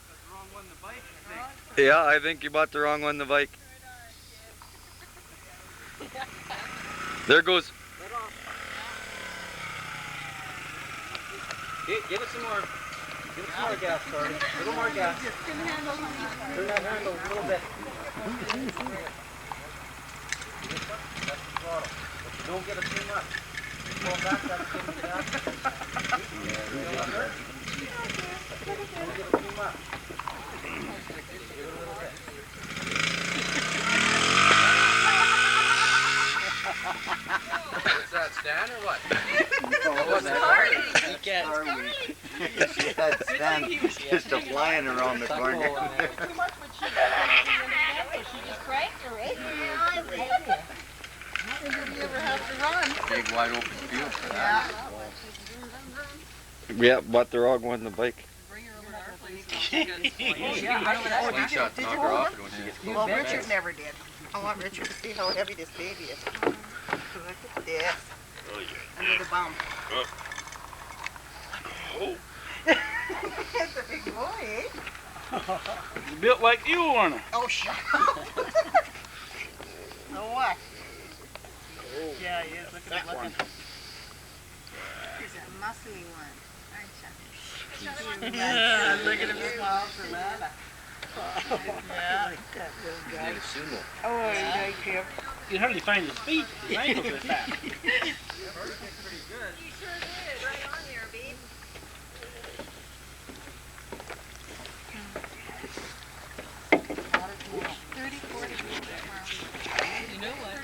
That's the wrong one, the bike, I think. Yeah, I think you bought the wrong one, the bike. There goes. Give it some more. Give it some more gas, sorry. A little more gas. Turn that handle a little bit. That's the throttle. But you don't get it too much. You pull back, that's too much gas. Don't get it too much. Give it a little bit. What's that, Stan or what? What's party? You can't. She had Stan just a flying around the corner. Too much, but she doesn't she just cranked her, right? Did you ever have to run? Big wide open field for that. Yeah, bought the wrong one, the bike. Bring her over to our place. Big shot, knock her off it when she gets close. Well, Richard never did. I want Richard to see how heavy this baby is. Look at this. Under the bum. It's a big boy, eh? He's built like you, Warner. Oh, shut up. So what? Oh, Yeah, he is. Look at that him one. looking. He's a muscly one, aren't you? Yeah, Look at him smile for Lana. Yeah. Need a sumo. Oh, I like him. You can hardly find his feet. His ankles are fat. You sure did. Right on there, babe. You know what?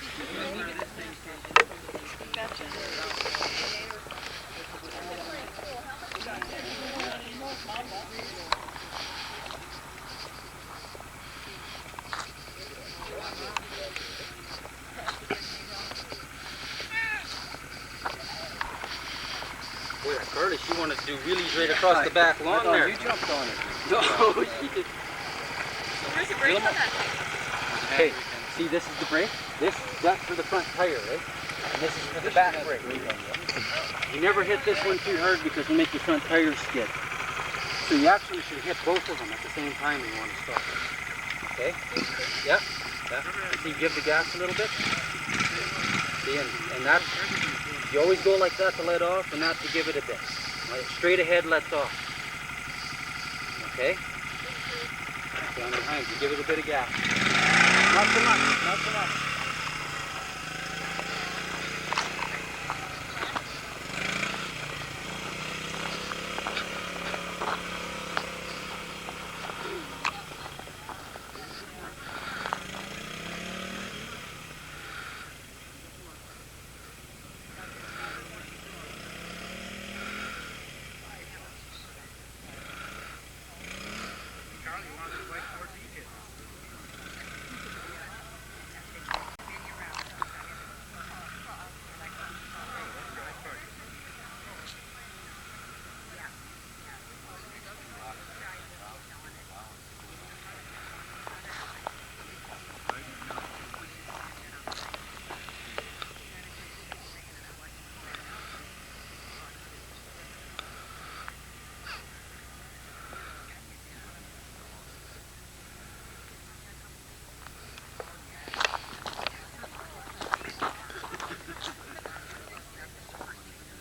Boy, Carly, she wanted to do wheelies right across the back lawn there. You jumped on it. No, she did. Where's the brake on that thing? Hey, see, this is the brake. That's for the front tire, right? And this is for the back brake. You never hit this one too hard because it'll make your front tires skid. So you actually should hit both of them at the same time when you want to stop. Okay? Yep. See, give the gas a little bit. See, and that, you always go like that to let off, and that to give it a bit. Like, straight ahead lets off. Okay? Down behind, you give it a bit of gas. Not so much, not so much.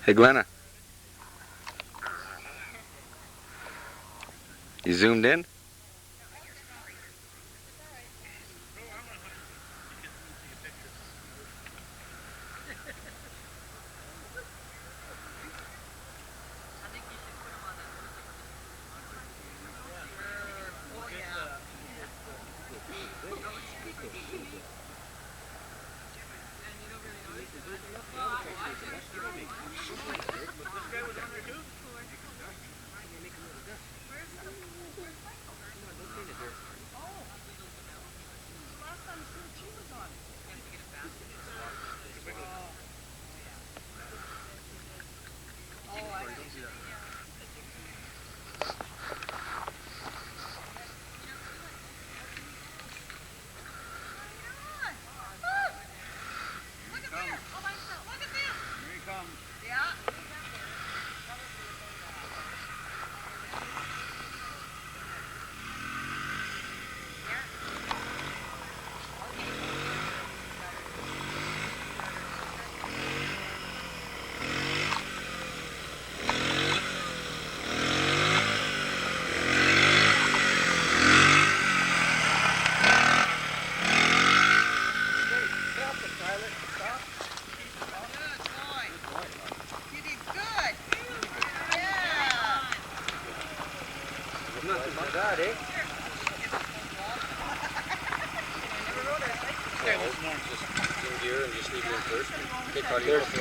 Hey, Glenna. You zoomed in?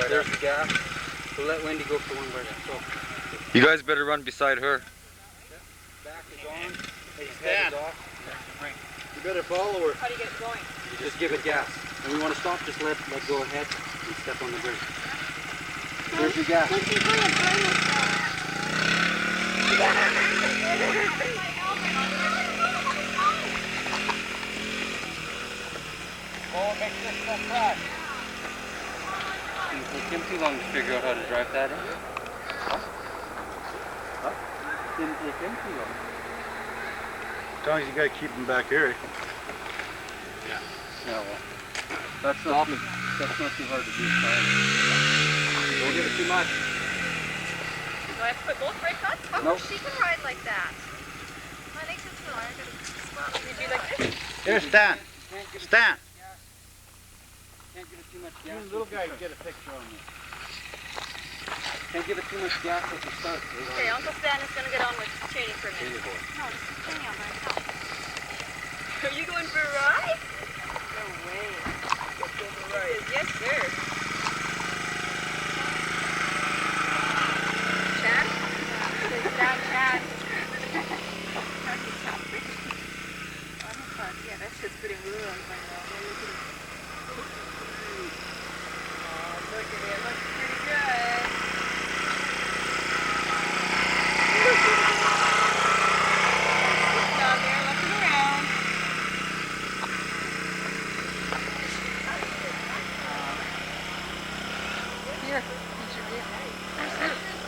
There's the gas. So let Wendy go for one by herself. You guys better run beside her. Back is on. Hey, Stand. You better follow her. How do you get it going? You just give it gas. And we want to stop, just let go ahead and step on the brake. There's your gas. Oh, make this stuff fast. Didn't take him too long to figure out how to drive that in. Huh? Didn't take him too long. As long as you gotta keep them back here. Yeah, well, that's not too hard to do. Don't give it too much. Do I have to put both brake pads? Oh, Nope. she can ride like that. My legs are too long. I gotta squat. Can you do like this? Here, Stan. Stan. Can't give it too much You gas. little guy get a picture on me. Can't give it too much gas at the start. Okay, Uncle Stan is gonna get on with training for a minute. Boy. No, this is training on by himself. Are you going for a ride? No way. Let's go for a ride. Yes, sir. Chad? Down, Chad. Yeah, that's just pretty blue on my nose. Oh, look at it. Looks pretty good. Down there looking around. Here, here's your gift.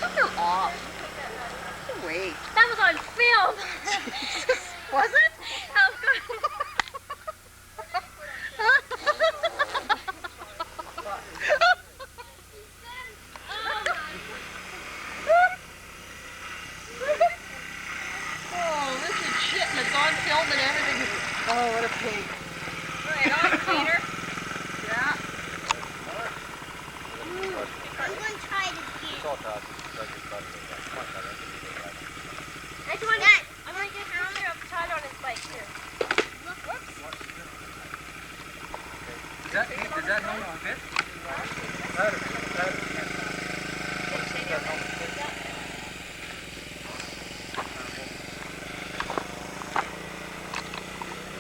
Took her off. Wait. That was on film. Was it? How good. Oh, this is shit, and it's on film and everything. Oh, what a pig. Right on, Peter. Yeah. I'm going to try it again. I just want to. I'm gonna get Roger up tied on his bike here. Whoops. Does that helmet fit?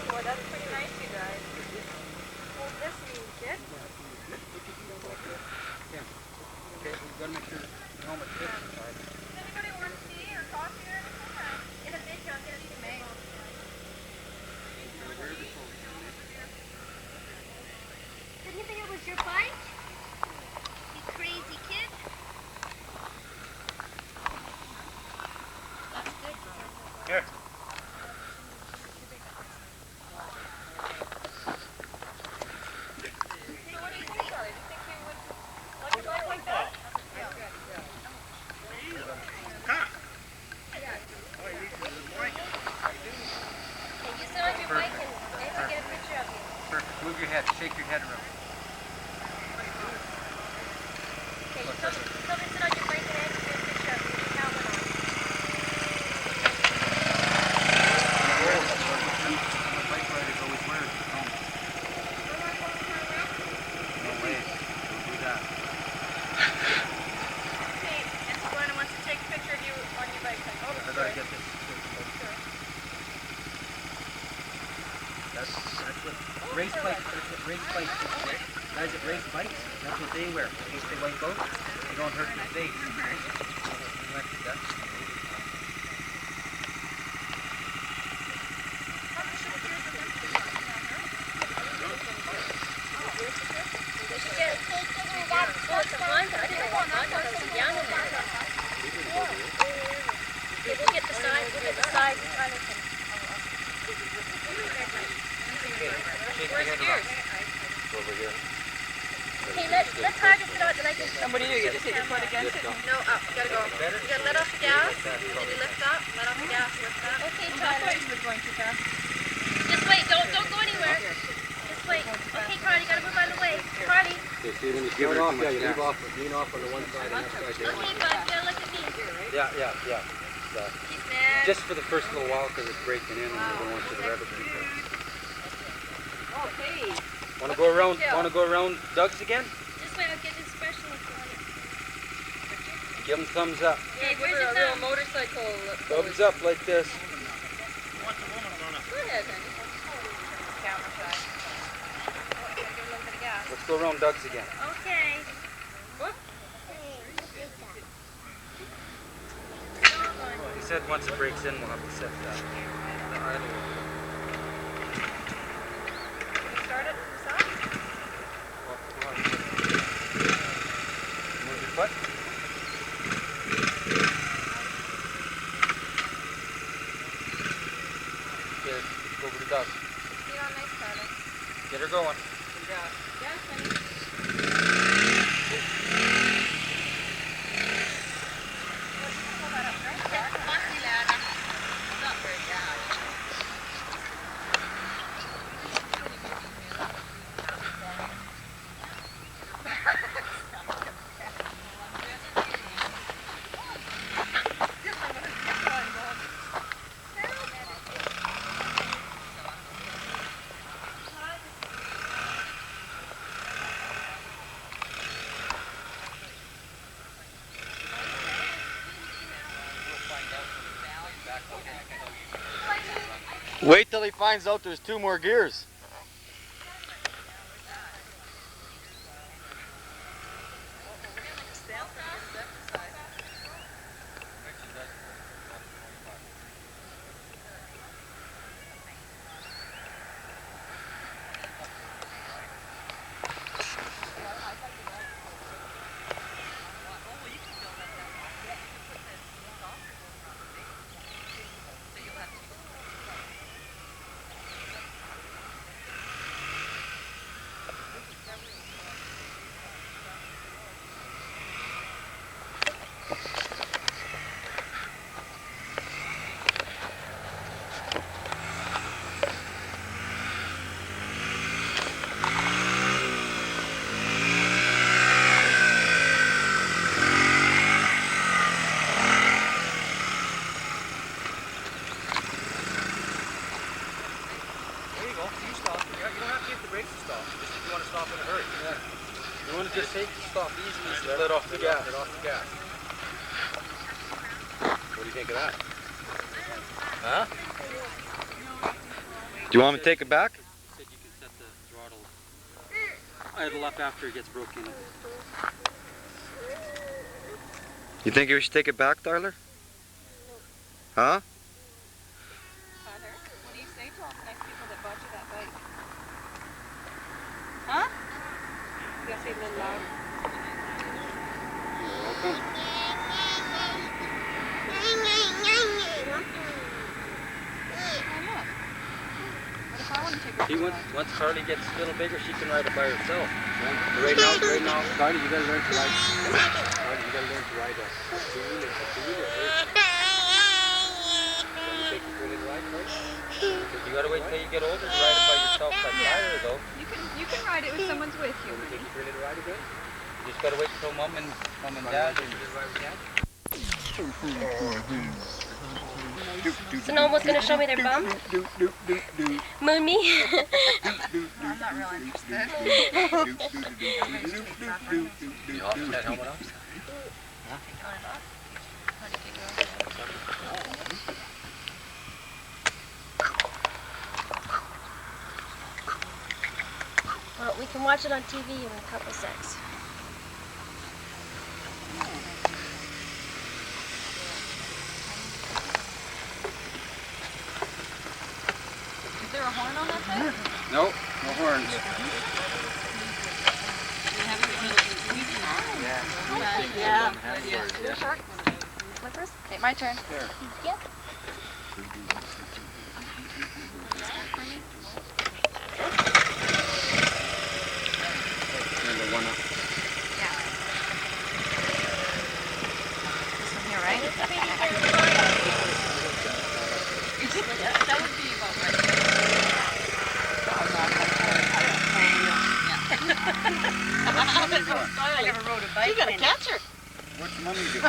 Boy, that's pretty nice, you guys. Hold this mean, kid. Okay, we've got to make sure the helmet fits inside. Does anybody want tea or coffee or anything? In a bit, I'll get it to me. Didn't you think it was your bike? You crazy kid. That's good. Here. So what do you think, Charlie? Do you think you would like a bike like that? Okay, you sit on your bike and I have to get a picture of you. Perfect. Move your head. Shake your head around. Okay, you tell me to sit on your bike and I have to get a picture of you with your helmet on. Bike riders always wear a helmet. No way. Don't do that. Okay, and Glenna wants to take a picture of you on your bike. Oh, I gotta get this. That's what race bikes. That's what race bikes do. Guys that race bikes, that's what they wear. In case they wipe out, they don't hurt their face. We should get a cake and that's what's a Honda. I didn't know what Honda was young in there. Okay, we'll get the size. We'll get the size and try to. Where's yours? Over here. Okay, let's hard to sit on. Then I can. And what do? You just hit your foot against it? No, up. You gotta go up. You gotta let off the gas. Then you lift up. Let off the gas. Lift up. Okay, I Tyler. thought you were going too fast. Just wait. Don't go anywhere. Just wait. Okay, Carly, you gotta move out of the way. Carly. Lean off on the one side and that side. Okay, bud. You gotta look at me. Yeah. He's mad. Just for the first little while because it's breaking in and we don't want you to rev it too fast. Okay. Want to go around Doug's again? Just wait. I'll get his special on it. Give him thumbs up. Okay, where's your real thumb? motorcycle. Thumbs up like this. What's the woman gonna? Go ahead, honey. Camera side. Oh, I gotta give a little bit of gas. Let's go around Doug's again. Okay. He said once it breaks in, we'll have to set that. The idle. Can you start it from the side? Move your foot. Okay, Get her going. Good job. Yeah, Penny. Wait till he finds out there's 2 more gears. You want to just take stop easy, let off the gas. Let off the gas. What do you think of that? Huh? Do you want me to take it back? Said you can set the throttle idle up after it gets broken. You think we should take it back, Tyler? Huh? Tyler, what do you say to all the nice people that bought you that bike? Huh? You gotta say it a little louder. You're welcome. What if I want to take her See, for a ride? once Carly gets a little bigger, she can ride it by herself. Right now, Carly, you gotta learn to ride. Carly, you gotta learn to ride a two-wheeler. Want to take it for a little ride, Carly? Because you gotta wait till you get older to ride it by yourself like Tyler, though. You can ride it when someone's with you. Want to take it for a little ride again? You just gotta wait till mom and dad and So no one was going to show me their bum? Moon me? I'm not real interested. You off that helmet off? Well, we can watch it on TV in a couple secs. Is there a horn on that thing? No, no horns. Yeah. Slippers? Okay, my turn. Yep. Number one up. Yeah. This one here, right? That would be about right. I never rode a bike. You got a catcher. What's mommy do?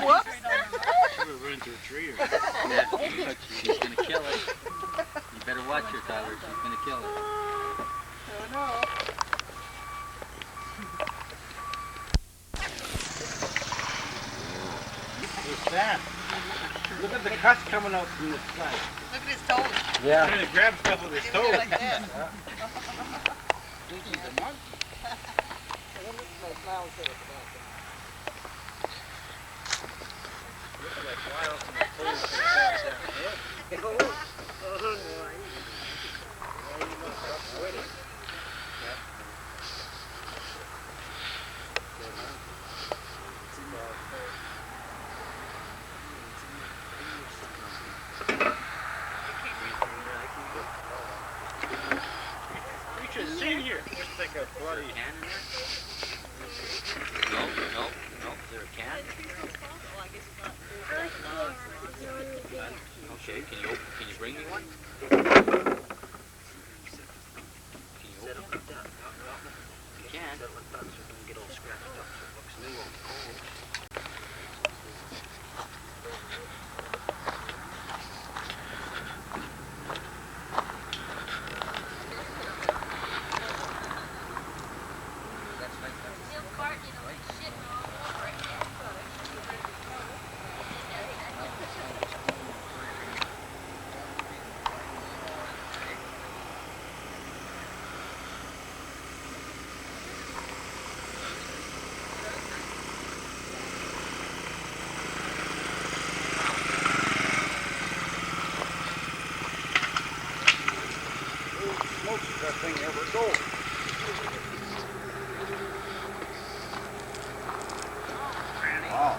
Whoops. She would run into a tree or Yeah, she's gonna kill it. You better watch her, Tyler. She's gonna kill it. Oh no. Hey, Sam, look at the cuts coming out from the side. Look at his toes. Yeah. Trying to grab stuff with his toes. Like this. like a bloody... Can in there? No. Is there a can? Okay, can you bring me one? Can you open it? You can. Get all scratched up so it looks new on cold. Smokes if that thing ever goes. Wow.